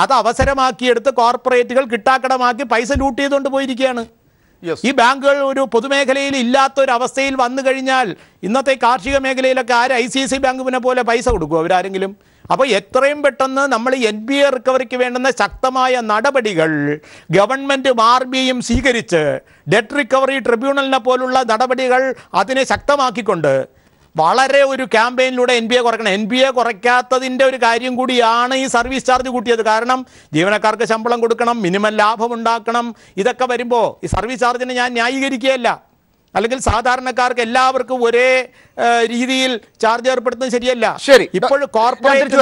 അത് അവസരമാക്കിയെടുത്ത് കോർപ്പറേറ്റുകൾ കിട്ടാക്കടമാക്കി പൈസ ലൂട്ട് ചെയ്തുകൊണ്ട് പോയിരിക്കുകയാണ്. ഈ ബാങ്കുകൾ ഒരു പൊതുമേഖലയിൽ ഇല്ലാത്തൊരവസ്ഥയിൽ വന്നു കഴിഞ്ഞാൽ ഇന്നത്തെ കാർഷിക മേഖലയിലൊക്കെ ആര് ICICI ബാങ്കിനെ പോലെ പൈസ കൊടുക്കും അവരാരെങ്കിലും? അപ്പോൾ എത്രയും പെട്ടെന്ന് നമ്മൾ NPA റിക്കവറിക്ക് വേണ്ടുന്ന ശക്തമായ നടപടികൾ ഗവൺമെൻറ്റും RBIയും സ്വീകരിച്ച് ഡെറ്റ് റിക്കവറി ട്രിബ്യൂണലിനെ പോലുള്ള നടപടികൾ അതിനെ ശക്തമാക്കിക്കൊണ്ട് വളരെ ഒരു ക്യാമ്പയിനിലൂടെ NPA കുറയ്ക്കണം. NPA കുറയ്ക്കാത്തതിൻ്റെ ഒരു കാര്യം കൂടിയാണ് ഈ സർവീസ് ചാർജ് കൂട്ടിയത്. കാരണം ജീവനക്കാർക്ക് ശമ്പളം കൊടുക്കണം, മിനിമം ലാഭം ഉണ്ടാക്കണം. ഇതൊക്കെ വരുമ്പോൾ ഈ സർവീസ് ചാർജിനെ ഞാൻ ന്യായീകരിക്കുകയല്ല. അല്ലെങ്കിൽ സാധാരണക്കാർക്ക് എല്ലാവർക്കും ഒരേ രീതിയിൽ ചാർജ് ഏർപ്പെടുത്തുന്നത് ശരിയല്ല. ശരി, ഇപ്പോൾ കോർപ്പറേറ്റ്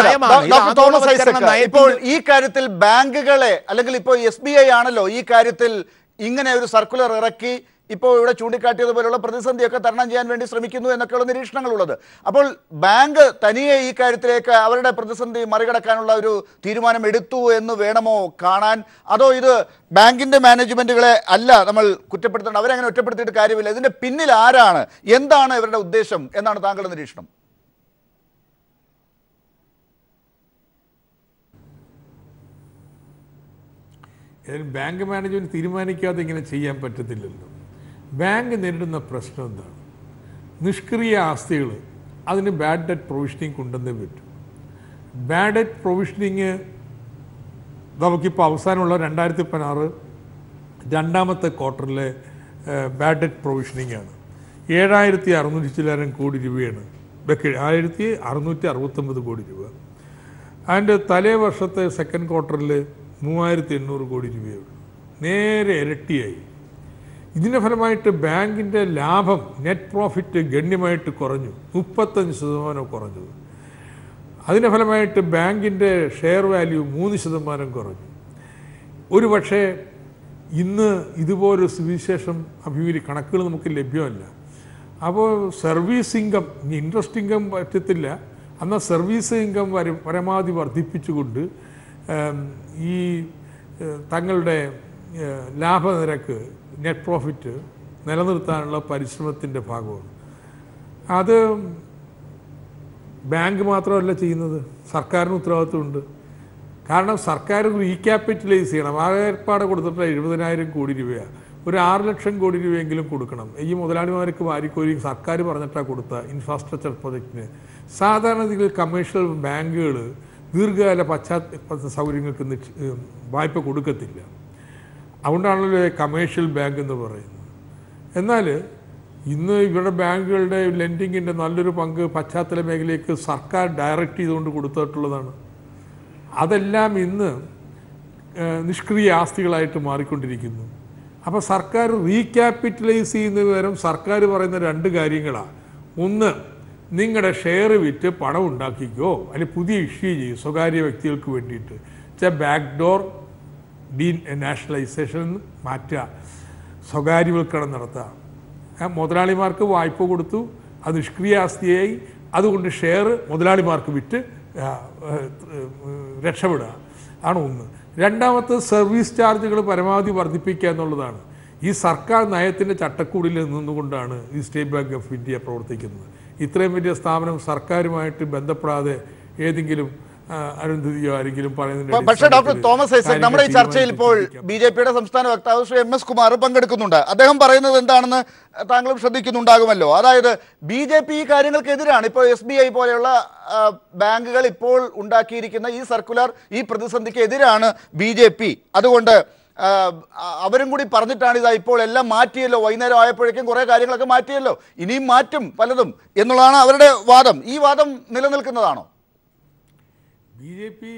ഇപ്പോൾ ഈ കാര്യത്തിൽ ബാങ്കുകളെ, അല്ലെങ്കിൽ ഇപ്പോൾ SBI ആണല്ലോ ഈ കാര്യത്തിൽ ഇങ്ങനെ ഒരു സർക്കുലർ ഇറക്കി ഇപ്പോൾ ഇവിടെ ചൂണ്ടിക്കാട്ടിയതുപോലുള്ള പ്രതിസന്ധിയൊക്കെ തരണം ചെയ്യാൻ വേണ്ടി ശ്രമിക്കുന്നു എന്നൊക്കെയുള്ള നിരീക്ഷണങ്ങളുള്ളത്. അപ്പോൾ ബാങ്ക് തനിയെ ഈ കാര്യത്തിലേക്ക് അവരുടെ പ്രതിസന്ധി മറികടക്കാനുള്ള ഒരു തീരുമാനം എടുത്തു എന്ന് വേണമോ കാണാൻ? അതോ ഇത് ബാങ്കിൻ്റെ മാനേജ്മെൻറ്റുകളെ അല്ല നമ്മൾ കുറ്റപ്പെടുത്തേണ്ടത്, അവരങ്ങനെ ഒറ്റപ്പെടുത്തിയിട്ട് കാര്യമില്ല, ഇതിൻ്റെ പിന്നിൽ ആരാണ്, എന്താണ് ഇവരുടെ ഉദ്ദേശം എന്നാണ് താങ്കളുടെ നിരീക്ഷണം? ബാങ്ക് മാനേജ്മെൻറ്റ് തീരുമാനിക്കാതെ ഇങ്ങനെ ചെയ്യാൻ പറ്റത്തില്ലല്ലോ. ബാങ്ക് നേരിടുന്ന പ്രശ്നം എന്താണ്? നിഷ്ക്രിയ ആസ്തികൾ, അതിന് ബാഡ് ഡെറ്റ് പ്രൊവിഷനിങ് കൊണ്ടുവന്നേ പറ്റും. ബാഡ് ഡെറ്റ് പ്രൊവിഷനിങ് നമുക്കിപ്പോൾ അവസാനമുള്ള 2016 രണ്ടാമത്തെ ക്വാർട്ടറിലെ ബാഡ് ഡെറ്റ് പ്രൊവിഷനിങ് ആണ്. 7,600 ചില്ലാനം കോടി രൂപയാണ്, 7,669 കോടി രൂപ. അതിൻ്റെ തലേ വർഷത്തെ സെക്കൻഡ് ക്വാർട്ടറിൽ 3,800 കോടി രൂപയുള്ളൂ, നേരെ ഇരട്ടിയായി. ഇതിൻ്റെ ഫലമായിട്ട് ബാങ്കിൻ്റെ ലാഭം, നെറ്റ് പ്രോഫിറ്റ് ഗണ്യമായിട്ട് കുറഞ്ഞു, 35% കുറഞ്ഞു. അതിൻ്റെ ഫലമായിട്ട് ബാങ്കിൻ്റെ ഷെയർ വാല്യൂ 3% കുറഞ്ഞു. ഒരു പക്ഷേ ഇന്ന് ഇതുപോലൊരു സുവിശേഷം അഭിമുഖീകരിക്കുന്ന കണക്കുകൾ നമുക്ക് ലഭ്യമല്ല. അപ്പോൾ സർവീസ് ഇൻകം, ഇൻട്രസ്റ്റ് ഇൻകം പറ്റത്തില്ല, എന്നാൽ സർവീസ് ഇൻകം പരമാവധി വർദ്ധിപ്പിച്ചുകൊണ്ട് ഈ തങ്ങളുടെ ലാഭനിരക്ക്, നെറ്റ് പ്രോഫിറ്റ് നിലനിർത്താനുള്ള പരിശ്രമത്തിൻ്റെ ഭാഗമാണ്. അത് ബാങ്ക് മാത്രമല്ല ചെയ്യുന്നത്, സർക്കാരിന് ഉത്തരവാദിത്വമുണ്ട്. കാരണം സർക്കാർ റീക്യാപിറ്റലൈസ് ചെയ്യണം. ആ ഏർപ്പാട് കൊടുത്തിട്ട് 70,000 കോടി രൂപയാണ്, ഒരു 6 ലക്ഷം കോടി രൂപയെങ്കിലും കൊടുക്കണം. ഈ മുതലാളിമാർക്ക് വാരിക്കോരി സർക്കാർ പറഞ്ഞിട്ടാണ് കൊടുത്ത ഇൻഫ്രാസ്ട്രക്ചർ പ്രൊജക്റ്റിന്. സാധാരണഗതിയിൽ കമേഴ്ഷ്യൽ ബാങ്കുകൾ ദീർഘകാല സൗകര്യങ്ങൾക്ക് വായ്പ കൊടുക്കത്തില്ല. അതുകൊണ്ടാണല്ലോ കമേഴ്ഷ്യൽ ബാങ്ക് എന്ന് പറയുന്നത്. എന്നാൽ ഇന്ന് ഇവരുടെ ബാങ്കുകളുടെ ലെൻഡിങ്ങിൻ്റെ നല്ലൊരു പങ്ക് പശ്ചാത്തല മേഖലയ്ക്ക് സർക്കാർ ഡയറക്റ്റ് ചെയ്തുകൊണ്ട് കൊടുത്തിട്ടുള്ളതാണ്. അതെല്ലാം ഇന്ന് നിഷ്ക്രിയ ആസ്തികളായിട്ട് മാറിക്കൊണ്ടിരിക്കുന്നു. അപ്പോൾ സർക്കാർ റീക്യാപിറ്റലൈസ് ചെയ്യുന്നതിന് പകരം സർക്കാർ പറയുന്ന 2 കാര്യങ്ങളാണ്. ഒന്ന്, നിങ്ങളുടെ ഷെയർ വിറ്റ് പണം ഉണ്ടാക്കിക്കോ, അല്ലെങ്കിൽ പുതിയ ഇഷ്യൂ ചെയ്യും സ്വകാര്യ വ്യക്തികൾക്ക് വേണ്ടിയിട്ട്. ബാക്ക് ഡോർ നാഷണലൈസേഷൻ മാറ്റുക, സ്വകാര്യവൽക്കരണം നടത്തുക. മുതലാളിമാർക്ക് വായ്പ കൊടുത്തു, അത് നിഷ്ക്രിയ ആസ്തിയായി, അതുകൊണ്ട് ഷെയർ മുതലാളിമാർക്ക് വിറ്റ് രക്ഷപ്പെടുക ആണ് ഒന്ന്. രണ്ടാമത്തെ, സർവീസ് ചാർജുകൾ പരമാവധി വർദ്ധിപ്പിക്കുക എന്നുള്ളതാണ്. ഈ സർക്കാർ നയത്തിൻ്റെ ചട്ടക്കൂടിൽ നിന്നുകൊണ്ടാണ് ഈ സ്റ്റേറ്റ് ബാങ്ക് ഓഫ് ഇന്ത്യ പ്രവർത്തിക്കുന്നത്. ഇത്രയും വലിയ സ്ഥാപനം സർക്കാരുമായിട്ട് ബന്ധപ്പെടാതെ ഏതെങ്കിലും അരുന്ധതിയോ ആരെങ്കിലും പറയുന്നുണ്ട്. പക്ഷേ ഡോക്ടർ തോമസ് ഐസക്, നമ്മുടെ ഈ ചർച്ചയിൽ ഇപ്പോൾ ബി.ജെ.പിയുടെ സംസ്ഥാന വക്താവ് ശ്രീ എം.എസ്. കുമാർ പങ്കെടുക്കുന്നുണ്ട്. അദ്ദേഹം പറയുന്നത് എന്താണെന്ന് താങ്കളും ശ്രദ്ധിക്കുന്നുണ്ടാകുമല്ലോ. അതായത് ബി.ജെ.പി ഈ കാര്യങ്ങൾക്കെതിരാണ്. ഇപ്പോൾ SBI പോലെയുള്ള ബാങ്കുകൾ ഇപ്പോൾ ഉണ്ടാക്കിയിരിക്കുന്ന ഈ സർക്കുലർ, ഈ പ്രതിസന്ധിക്ക് എതിരാണ് ബി.ജെ.പി. അതുകൊണ്ട് അവരും കൂടി പറഞ്ഞിട്ടാണ് ഇതാ ഇപ്പോൾ എല്ലാം മാറ്റിയല്ലോ, വൈകുന്നേരം ആയപ്പോഴേക്കും കുറേ കാര്യങ്ങളൊക്കെ മാറ്റിയല്ലോ, ഇനിയും മാറ്റും പലതും എന്നുള്ളതാണ് അവരുടെ വാദം. ഈ വാദം നിലനിൽക്കുന്നതാണോ? ബി.ജെ.പി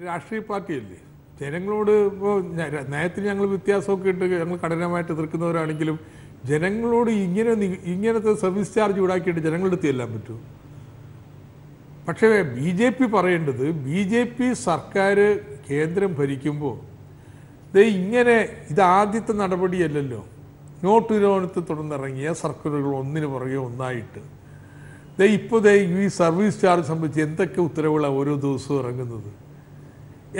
രാഷ്ട്രീയ പാർട്ടിയല്ലേ. ജനങ്ങളോട് ഇപ്പോൾ നയത്തിൽ ഞങ്ങൾ വ്യത്യാസമൊക്കെ ഇട്ട് ഞങ്ങൾ കഠിനമായിട്ട് എതിർക്കുന്നവരാണെങ്കിലും ജനങ്ങളോട് ഇങ്ങനത്തെ സർവീസ് ചാർജ് ഈടാക്കിയിട്ട് ജനങ്ങളുടെ അടുത്ത് ചെല്ലാൻ പറ്റുമോ? പക്ഷേ ബി.ജെ.പി പറയേണ്ടത്, ബി.ജെ.പി സർക്കാർ കേന്ദ്രം ഭരിക്കുമ്പോൾ ഇങ്ങനെ ഇതാദ്യത്തെ നടപടിയല്ലല്ലോ. നോട്ട് നിരോധനത്തെ തുടർന്നിറങ്ങിയ സർക്കുലറുകൾ ഒന്നിനു പുറകെ ഒന്നായിട്ട് ഇപ്പോൾ ഈ സർവീസ് ചാർജ് സംബന്ധിച്ച് എന്തൊക്കെ ഉത്തരവുകളാണ് ഓരോ ദിവസവും ഇറങ്ങുന്നത്.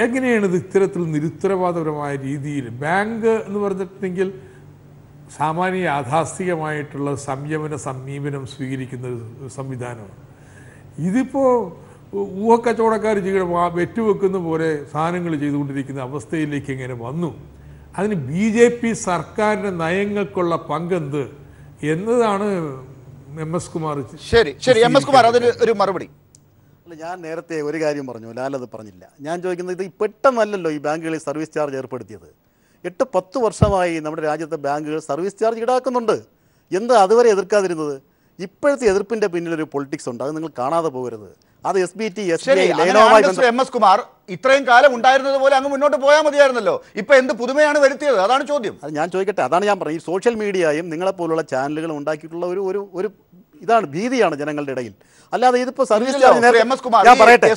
എങ്ങനെയാണിത് ഇത്തരത്തിൽ നിരുത്തരവാദപരമായ രീതിയിൽ? ബാങ്ക് എന്ന് പറഞ്ഞിട്ടുണ്ടെങ്കിൽ സാമാന്യ യാഥാസ്ഥികമായിട്ടുള്ള സമീപനം സ്വീകരിക്കുന്ന ഒരു സംവിധാനമാണ്. ഇതിപ്പോൾ ഊഹക്കച്ചവടക്കാർ വെറ്റുവെക്കുന്ന പോലെ സാധനങ്ങൾ ചെയ്തുകൊണ്ടിരിക്കുന്ന അവസ്ഥയിലേക്ക് എങ്ങനെ വന്നു? അതിന് ബി.ജെ.പി സർക്കാരിൻ്റെ നയങ്ങൾക്കുള്ള പങ്കെന്ത് എന്നതാണ് എം.എസ്. കുമാർ. ശരി ശരി എം.എസ്. കുമാർ, അതിന് ഒരു മറുപടി. അല്ല, ഞാൻ നേരത്തെ ഒരു കാര്യം പറഞ്ഞു, ലാലത് പറഞ്ഞില്ല. ഞാൻ ചോദിക്കുന്നത്, ഇത് പെട്ടെന്നല്ലല്ലോ ഈ ബാങ്കുകളിൽ സർവീസ് ചാർജ് ഏർപ്പെടുത്തിയത്. 8-10 വർഷമായി നമ്മുടെ രാജ്യത്തെ ബാങ്കുകൾ സർവീസ് ചാർജ് ഈടാക്കുന്നുണ്ട്. എന്താ അതുവരെ എതിർക്കാതിരുന്നത്? ഇപ്പോഴത്തെ എതിർപ്പിൻ്റെ പിന്നിലൊരു പൊളിറ്റിക്സ് ഉണ്ട്, അത് നിങ്ങൾ കാണാതെ പോകരുത്. അത് SBT, SBI എം.എസ്. കുമാർ, ഇത്രയും കാലം ഉണ്ടായിരുന്നത് പോലെ അങ്ങ് മുന്നോട്ട് പോയാൽ മതിയായിരുന്നല്ലോ. ഇപ്പൊ എന്ത് പുതുമയാണ് വരുത്തിയത്? അതാണ് ചോദ്യം. അത് ഞാൻ ചോദിക്കട്ടെ, അതാണ് ഞാൻ പറഞ്ഞത്. ഈ സോഷ്യൽ മീഡിയയും നിങ്ങളെപ്പോലുള്ള ചാനലുകളും ഉണ്ടാക്കിയിട്ടുള്ള ഒരു ഇതാണ്, ഭീതിയാണ് ജനങ്ങളുടെ ഇടയിൽ. അല്ലാതെ ഇതിപ്പോ സർവീസ് ചാർജ്, ഞാൻ പറയട്ടെ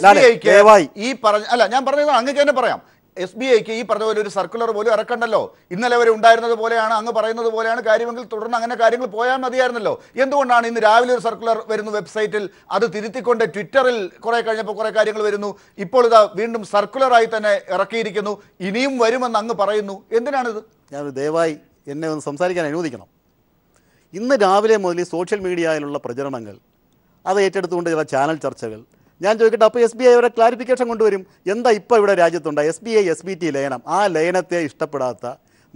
ദയവായി ഈ പറഞ്ഞ അല്ല, ഞാൻ പറഞ്ഞത് അങ്ങക്ക് തന്നെ പറയാം. SBIക്ക് ഈ പറഞ്ഞ പോലെ ഒരു സർക്കുലർ പോലും ഇറക്കണ്ടല്ലോ. ഇന്നലെ വരെ ഉണ്ടായിരുന്നത് പോലെയാണ്, അങ്ങ് പറയുന്നത് പോലെയാണ് കാര്യമെങ്കിൽ തുടർന്ന് അങ്ങനെ കാര്യങ്ങൾ പോയാൽ മതിയായിരുന്നല്ലോ. എന്തുകൊണ്ടാണ് ഇന്ന് രാവിലെ ഒരു സർക്കുലർ വരുന്നു വെബ്സൈറ്റിൽ, അത് തിരുത്തിക്കൊണ്ട് ട്വിറ്ററിൽ കുറെ കഴിഞ്ഞപ്പോൾ കുറെ കാര്യങ്ങൾ വരുന്നു, ഇപ്പോൾ ഇതാ വീണ്ടും സർക്കുലറായി തന്നെ ഇറക്കിയിരിക്കുന്നു, ഇനിയും വരുമെന്ന് അങ്ങ് പറയുന്നു. എന്തിനാണിത്? ഞാൻ ദയവായി എന്നെ ഒന്ന് സംസാരിക്കാൻ അനുവദിക്കണം. ഇന്ന് രാവിലെ മുതൽ സോഷ്യൽ മീഡിയയിലുള്ള പ്രചരണങ്ങൾ, അത് ഏറ്റെടുത്തുകൊണ്ട് ചില ചാനൽ ചർച്ചകൾ, ഞാൻ ചോദിക്കട്ടെ, അപ്പോൾ SBI അവരെ ക്ലാരിഫിക്കേഷൻ കൊണ്ടുവരും. എന്താ ഇപ്പോൾ ഇവിടെ രാജ്യത്തുണ്ട് SBI SBT ലയനം, ആ ലയനത്തെ ഇഷ്ടപ്പെടാത്ത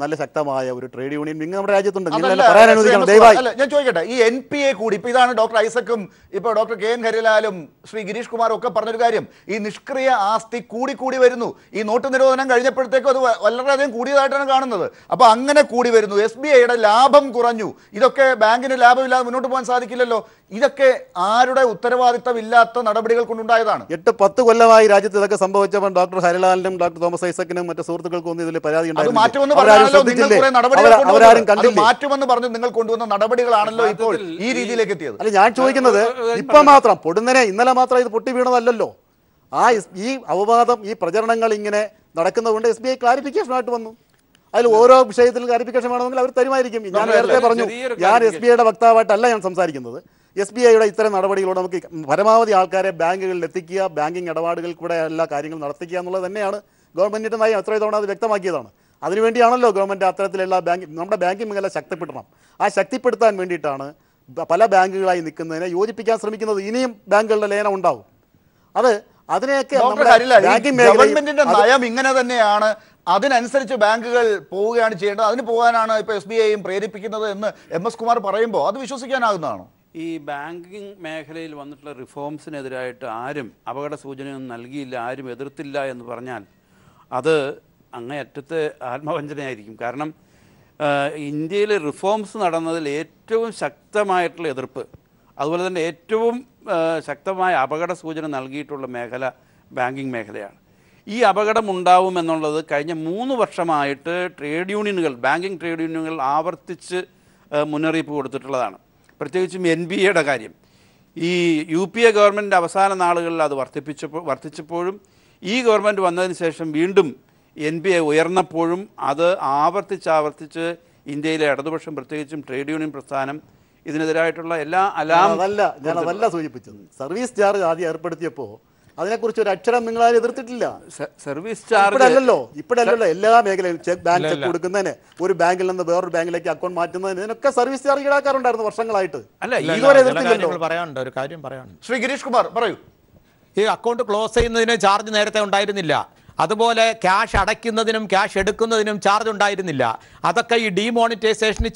നല്ല ശക്തമായ ഒരു ട്രേഡ് യൂണിയൻ വിങ് നമ്മുടെ രാജ്യത്തുണ്ട്. നിങ്ങൾ പറയാൻ അനുവദിക്കണം ദയവായി. ഞാൻ ചോദിക്കട്ടെ, ഈ NPA കൂടി ഇപ്പൊ ഇതാണ് ഡോക്ടർ ഐസക്കും ഇപ്പോൾ ഡോക്ടർ KN ഹരിലാലും ശ്രീ ഗിരീഷ് കുമാറും ഒക്കെ പറഞ്ഞൊരു കാര്യം, ഈ നിഷ്ക്രിയ ആസ്തി കൂടി വരുന്നു. ഈ നോട്ട് നിരോധനം കഴിഞ്ഞപ്പോഴത്തേക്കും അത് വളരെയധികം കൂടിയതായിട്ടാണ് കാണുന്നത്. അപ്പൊ അങ്ങനെ കൂടി വരുന്നു, SBIയുടെ ലാഭം കുറഞ്ഞു. ഇതൊക്കെ ബാങ്കിന് ലാഭമില്ലാതെ മുന്നോട്ട് പോകാൻ സാധിക്കില്ലല്ലോ. ഇതൊക്കെ ആരുടെ ഉത്തരവാദിത്തമില്ലാത്ത നടപടികൾ കൊണ്ടുണ്ടായതാണ്. 8-10 കൊല്ലമായി രാജ്യത്ത് ഇതൊക്കെ സംഭവിച്ചപ്പോൾ ഡോക്ടർ ഹരിലാലിനും ഡോക്ടർ തോമസ് ഐസക്കിനും മറ്റു സുഹൃത്തുക്കൾക്കും ഒന്നും ഇതിൽ പരാതി മാറ്റുമെന്ന് പറഞ്ഞു നിങ്ങൾ കൊണ്ടുവന്ന നടപടികളാണല്ലോ ഇപ്പോൾ ഈ രീതിയിലേക്ക് എത്തിയത്. അല്ല, ഞാൻ ചോദിക്കുന്നത് ഇപ്പൊ മാത്രം പൊടുന്നനെ ഇന്നലെ മാത്രം ഇത് പൊട്ടി വീണതല്ലോ. ഈ അപവാദം, ഈ പ്രചരണങ്ങൾ ഇങ്ങനെ നടക്കുന്നതുകൊണ്ട് SBI ക്ലാരിഫിക്കേഷനായിട്ട് വന്നു. അതിൽ ഓരോ വിഷയത്തിലും ക്ലാരിഫിക്കേഷൻ വേണമെങ്കിൽ അവർ തരുമായിരിക്കും. ഞാൻ നേരത്തെ പറഞ്ഞു, ഞാൻ SBIയുടെ വക്താവായിട്ടല്ല ഞാൻ സംസാരിക്കുന്നത്. SBIയുടെ ഇത്തരം നടപടികളോട് നമുക്ക് പരമാവധി ആൾക്കാരെ ബാങ്കുകളിൽ എത്തിക്കുക, ബാങ്കിങ് ഇടപാടുകൾ കൂടെ എല്ലാ കാര്യങ്ങളും നടത്തിക്കുക എന്നുള്ളത് തന്നെയാണ് ഗവൺമെന്റിന്റെ നയം. എത്ര തവണ അത് വ്യക്തമാക്കിയതാണ്. അതിനുവേണ്ടിയാണല്ലോ ഗവൺമെന്റ് അത്തരത്തിലുള്ള നമ്മുടെ ബാങ്കിങ് മേഖല ശക്തിപ്പെടണം. ആ ശക്തിപ്പെടുത്താൻ വേണ്ടിയിട്ടാണ് പല ബാങ്കുകളായി നിൽക്കുന്നതിനെ യോജിപ്പിക്കാൻ ശ്രമിക്കുന്നത്. ഇനിയും ബാങ്കുകളുടെ ലയനം ഉണ്ടാവും. അതിനെയൊക്കെ ഗവൺമെന്റിന്റെ നയം ഇങ്ങനെ തന്നെയാണ്, അതിനനുസരിച്ച് ബാങ്കുകൾ പോവുകയാണ് ചെയ്യേണ്ടത്. അതിന് പോകാനാണ് ഇപ്പോൾ SBIയും പ്രേരിപ്പിക്കുന്നത് എന്ന് MS കുമാർ പറയുമ്പോൾ അത് വിശ്വസിക്കാനാകുന്നതാണോ? ഈ ബാങ്കിങ് മേഖലയിൽ വന്നിട്ടുള്ള റിഫോംസിനെതിരായിട്ട് ആരും അപകട സൂചനയൊന്നും നൽകിയില്ല, ആരും എതിർത്തില്ല എന്ന് പറഞ്ഞാൽ അത് അങ്ങേയറ്റത്തെ ആത്മവഞ്ചനയായിരിക്കും. കാരണം ഇന്ത്യയിൽ റിഫോംസ് നടന്നതിൽ ഏറ്റവും ശക്തമായിട്ടുള്ള എതിർപ്പ്, അതുപോലെ തന്നെ ഏറ്റവും ശക്തമായ അപകട സൂചന നൽകിയിട്ടുള്ള മേഖല ബാങ്കിങ് മേഖലയാണ്. ഈ അപകടം ഉണ്ടാവുമെന്നുള്ളത് കഴിഞ്ഞ 3 വർഷമായിട്ട് ട്രേഡ് യൂണിയനുകൾ, ബാങ്കിങ് ട്രേഡ് യൂണിയനുകൾ ആവർത്തിച്ച് മുന്നറിയിപ്പ് കൊടുത്തിട്ടുള്ളതാണ്. പ്രത്യേകിച്ചും NBAയുടെ കാര്യം. ഈ UPA ഗവൺമെൻറ് അവസാന നാളുകളിൽ അത് വർദ്ധിച്ചപ്പോഴും ഈ ഗവൺമെൻറ് വന്നതിന് ശേഷം വീണ്ടും NBA ഉയർന്നപ്പോഴും അത് ആവർത്തിച്ച് ഇന്ത്യയിലെ ഇടതുപക്ഷം, പ്രത്യേകിച്ചും ട്രേഡ് യൂണിയൻ പ്രസ്ഥാനം ഇതിനെതിരായിട്ടുള്ള എല്ലാ ഞാനതല്ല സൂചിപ്പിച്ചത്. സർവീസ് ചാർജ് ആദ്യം ഏർപ്പെടുത്തിയപ്പോൾ അതിനെക്കുറിച്ച് ഒരു അക്ഷരം നിങ്ങൾ ആരും എതിർത്തിട്ടില്ല. സർവീസ് ചാർജ് ഇപ്പോഴല്ലല്ലോ എല്ലാ മേഖലയിലും ബാങ്ക് ചെക്ക് കൊടുക്കുന്നതിന്, ഒരു ബാങ്കിൽ നിന്ന് വേറൊരു ബാങ്കിലേക്ക് അക്കൗണ്ട് മാറ്റുന്നതിന് ഇതിനൊക്കെ സർവീസ് ചാർജ് ഈടാക്കാറുണ്ടായിരുന്നു വർഷങ്ങളായിട്ട്. ഇതുവരെ എതിർത്തില്ലല്ലോ. പറയാനുണ്ട്, ഒരു കാര്യം പറയാനുണ്ട്. ശ്രീ ഗിരീഷ് കുമാർ പറയൂ. ഈ അക്കൗണ്ട് ക്ലോസ് ചെയ്യുന്നതിന് ചാർജ് നേരത്തെ ഉണ്ടായിരുന്നില്ല. അതുപോലെ ക്യാഷ് അടയ്ക്കുന്നതിനും ക്യാഷ് എടുക്കുന്നതിനും ചാർജ് ഉണ്ടായിരുന്നില്ല. അതൊക്കെ ഈ ഡിമോണിറ്റൈസേഷന്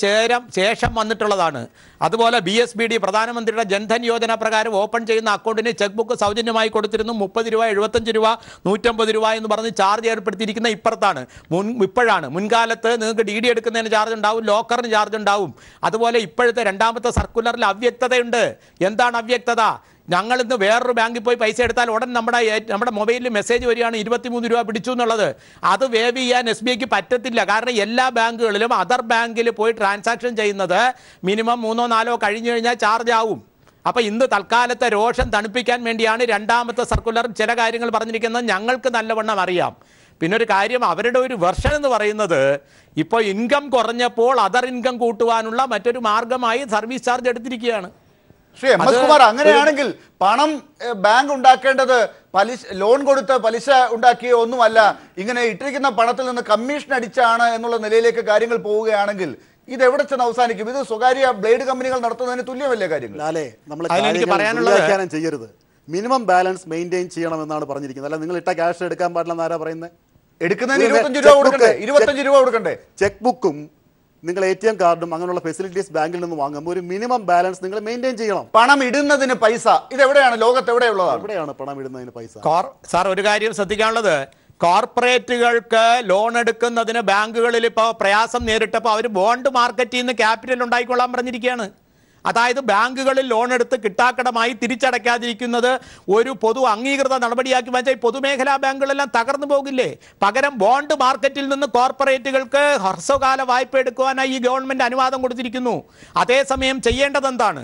ശേഷം വന്നിട്ടുള്ളതാണ്. അതുപോലെ BSBD പ്രധാനമന്ത്രിയുടെ ജൻധൻ യോജന പ്രകാരം ഓപ്പൺ ചെയ്യുന്ന അക്കൗണ്ടിന് ചെക്ക് ബുക്ക് സൗജന്യമായി കൊടുത്തിരുന്നു. 30 രൂപ, 75 രൂപ, 150 രൂപ എന്ന് പറഞ്ഞ് ചാർജ് ഏർപ്പെടുത്തിയിരിക്കുന്ന ഇപ്പോഴാണ്. മുൻകാലത്ത് നിങ്ങൾക്ക് DD എടുക്കുന്നതിന് ചാർജ് ഉണ്ടാവും, ലോക്കറിന് ചാർജ് ഉണ്ടാവും. അതുപോലെ ഇപ്പോഴത്തെ രണ്ടാമത്തെ സർക്കുലറിൽ അവ്യക്തതയുണ്ട്. എന്താണ് അവ്യക്തത? ഞങ്ങൾ ഇന്ന് വേറൊരു ബാങ്കിൽ പോയി പൈസ എടുത്താൽ ഉടൻ നമ്മുടെ മൊബൈലിൽ മെസ്സേജ് വരികയാണ് 23 രൂപ പിടിച്ചു എന്നുള്ളത്. അത് വേവ് ചെയ്യാൻ SBIക്ക് പറ്റത്തില്ല. കാരണം എല്ലാ ബാങ്കുകളിലും അതർ ബാങ്കിൽ പോയി ട്രാൻസാക്ഷൻ ചെയ്യുന്നത് മിനിമം 3-4 കഴിഞ്ഞു കഴിഞ്ഞാൽ ചാർജ് ആവും. അപ്പോൾ ഇന്ന് തൽക്കാലത്തെ രോഷം തണുപ്പിക്കാൻ വേണ്ടിയാണ് രണ്ടാമത്തെ സർക്കുലർ ചില കാര്യങ്ങൾ പറഞ്ഞിരിക്കുന്നത്. ഞങ്ങൾക്ക് നല്ലവണ്ണം അറിയാം. പിന്നെ ഒരു കാര്യം, അവരുടെ ഒരു വെർഷൻ എന്ന് പറയുന്നത് ഇപ്പോൾ ഇൻകം കുറഞ്ഞപ്പോൾ അതർ ഇൻകം കൂട്ടുവാനുള്ള മറ്റൊരു മാർഗമായി സർവീസ് ചാർജ് എടുത്തിരിക്കുകയാണ്. ശ്രീ MS കുമാർ, അങ്ങനെയാണെങ്കിൽ പണം ബാങ്ക് ഉണ്ടാക്കേണ്ടത് ലോൺ കൊടുത്ത് പലിശ ഉണ്ടാക്കിയോ ഒന്നുമല്ല, ഇങ്ങനെ ഇട്ടിരിക്കുന്ന പണത്തിൽ നിന്ന് കമ്മീഷൻ അടിച്ചാണ് എന്നുള്ള നിലയിലേക്ക് കാര്യങ്ങൾ പോവുകയാണെങ്കിൽ ഇത് എവിടെ ചെന്ന് അവസാനിക്കും? ഇത് സ്വകാര്യ ബ്ലേഡ് കമ്പനികൾ നടത്തുന്നതിന് തുല്യമല്ലേ കാര്യങ്ങൾ? ചെയ്യരുത്. മിനിമം ബാലൻസ് മെയിൻറ്റെയിൻ ചെയ്യണമെന്നാണ് പറഞ്ഞിരിക്കുന്നത്. അല്ല, നിങ്ങൾ ഇട്ട ക്യാഷ് എടുക്കാൻ പാടില്ലെന്ന് ആരാ പറയുന്നത്? എടുക്കുന്നതിന് 25 രൂപ കൊടുക്കണ്ടേ? ചെക്ക് ബുക്കും നിങ്ങൾ ATM കാർഡും അങ്ങനെയുള്ള ഫെസിലിറ്റീസ് ബാങ്കിൽ നിന്ന് വാങ്ങുമ്പോൾ ഒരു മിനിമം ബാലൻസ് നിങ്ങൾ മെയിൻറ്റെയിൻ ചെയ്യണം. പണം ഇടുന്നതിന് പൈസ ഇതെവിടെയാണ്? ലോകത്ത് എവിടെയാണ് പണം ഇടുന്നതിന് പൈസ? സാർ, ഒരു കാര്യം ശ്രദ്ധിക്കാനുള്ളത്, കോർപ്പറേറ്റുകൾക്ക് ലോൺ എടുക്കുന്നതിന് ബാങ്കുകളിൽ ഇപ്പോൾ പ്രയാസം നേരിട്ടപ്പോൾ അവർ ബോണ്ട് മാർക്കറ്റിൽ നിന്ന് ക്യാപിറ്റൽ ഉണ്ടായിക്കൊള്ളാൻ പറഞ്ഞിരിക്കുകയാണ്. അതായത് ബാങ്കുകളിൽ ലോൺ എടുത്ത് കിട്ടാക്കടമായി തിരിച്ചടയ്ക്കാതിരിക്കുന്നത് ഒരു പൊതു അംഗീകൃത നടപടിയാക്കി വെച്ചാൽ പൊതുമേഖലാ ബാങ്കുകളെല്ലാം തകർന്നു പോകില്ലേ? പകരം ബോണ്ട് മാർക്കറ്റിൽ നിന്ന് കോർപ്പറേറ്റുകൾക്ക് ഹ്രസ്വകാല വായ്പ എടുക്കുവാനായി ഈ ഗവൺമെൻറ് അനുവാദം കൊടുത്തിരിക്കുന്നു. അതേസമയം ചെയ്യേണ്ടത് എന്താണ്?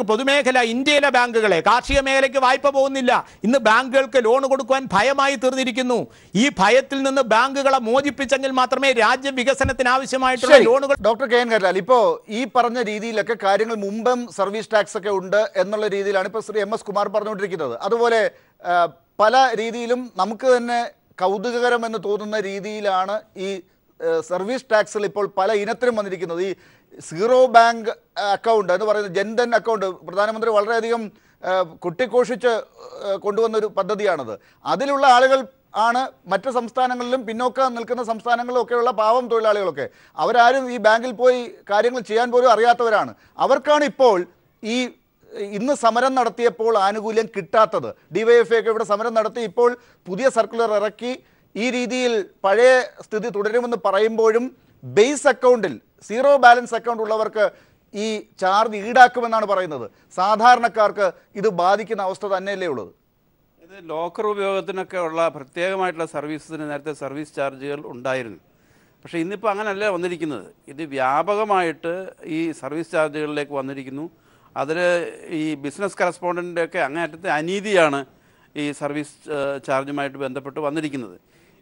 പൊതുമേഖല ഇന്ത്യയിലെ ബാങ്കുകളെ, കാർഷിക മേഖലയ്ക്ക് വായ്പ പോകുന്നില്ല. ഇന്ന് ബാങ്കുകൾക്ക് ലോൺ കൊടുക്കുവാൻ ഭയമായി തീർന്നിരിക്കുന്നു. ഈ ഭയത്തിൽ നിന്ന് ബാങ്കുകളെ മോചിപ്പിച്ചെങ്കിൽ മാത്രമേ രാജ്യ വികസനത്തിന് ആവശ്യമായിട്ടുള്ള ലോണുകൾ. ഡോക്ടർ KN ഹരിലാൽ, ഇപ്പോൾ ഈ പറഞ്ഞ രീതിയിലൊക്കെ കാര്യങ്ങൾ മുമ്പും സർവീസ് ടാക്സ് ഒക്കെ ഉണ്ട് എന്നുള്ള രീതിയിലാണ് ഇപ്പോൾ ശ്രീ MS കുമാർ പറഞ്ഞുകൊണ്ടിരിക്കുന്നത്. അതുപോലെ പല രീതിയിലും നമുക്ക് തന്നെ കൗതുകകരം എന്ന് തോന്നുന്ന രീതിയിലാണ് ഈ സർവീസ് ടാക്സിൽ ഇപ്പോൾ പല ഇനത്തിലും വന്നിരിക്കുന്നത്. ഈ സീറോ ബാങ്ക് അക്കൗണ്ട് എന്ന് പറയുന്നത് ജൻധൻ അക്കൗണ്ട് പ്രധാനമന്ത്രി വളരെയധികം കൊട്ടിഘോഷിച്ച് കൊണ്ടുവന്നൊരു പദ്ധതിയാണത്. അതിലുള്ള ആളുകൾ ആണ് മറ്റ് സംസ്ഥാനങ്ങളിലും പിന്നോക്കം നിൽക്കുന്ന സംസ്ഥാനങ്ങളിലും ഒക്കെയുള്ള പാവം തൊഴിലാളികളൊക്കെ. അവരാരും ഈ ബാങ്കിൽ പോയി കാര്യങ്ങൾ ചെയ്യാൻ പോലും അറിയാത്തവരാണ്. അവർക്കാണ് ഇപ്പോൾ ഇന്ന് സമരം നടത്തിയപ്പോൾ ആനുകൂല്യം കിട്ടാത്തത്. DYFI ഒക്കെ ഇവിടെ സമരം നടത്തി ഇപ്പോൾ പുതിയ സർക്കുലർ ഇറക്കി ഈ രീതിയിൽ പഴയ സ്ഥിതി തുടരുമെന്ന് പറയുമ്പോഴും ബേസ് അക്കൗണ്ടിൽ സീറോ ബാലൻസ് അക്കൗണ്ട് ഉള്ളവർക്ക് ഈ ചാർജ് ഈടാക്കുമെന്നാണ് പറയുന്നത്. സാധാരണക്കാർക്ക് ഇത് ബാധിക്കുന്ന അവസ്ഥ തന്നെയല്ലേ ഉള്ളത്? ഇത് ലോക്കർ ഉപയോഗത്തിനൊക്കെ ഉള്ള പ്രത്യേകമായിട്ടുള്ള സർവീസസിന് നേരത്തെ സർവീസ് ചാർജുകൾ ഉണ്ടായിരുന്നു. പക്ഷേ ഇന്നിപ്പോൾ അങ്ങനെയല്ല വന്നിരിക്കുന്നത്. ഇത് വ്യാപകമായിട്ട് ഈ സർവീസ് ചാർജുകളിലേക്ക് വന്നിരിക്കുന്നു. അതിൽ ഈ ബിസിനസ് കറസ്പോണ്ടൻ്റൊക്കെ അങ്ങേയറ്റത്തെ അനീതിയാണ് ഈ സർവീസ് ചാർജുമായിട്ട് ബന്ധപ്പെട്ട് വന്നിരിക്കുന്നത്.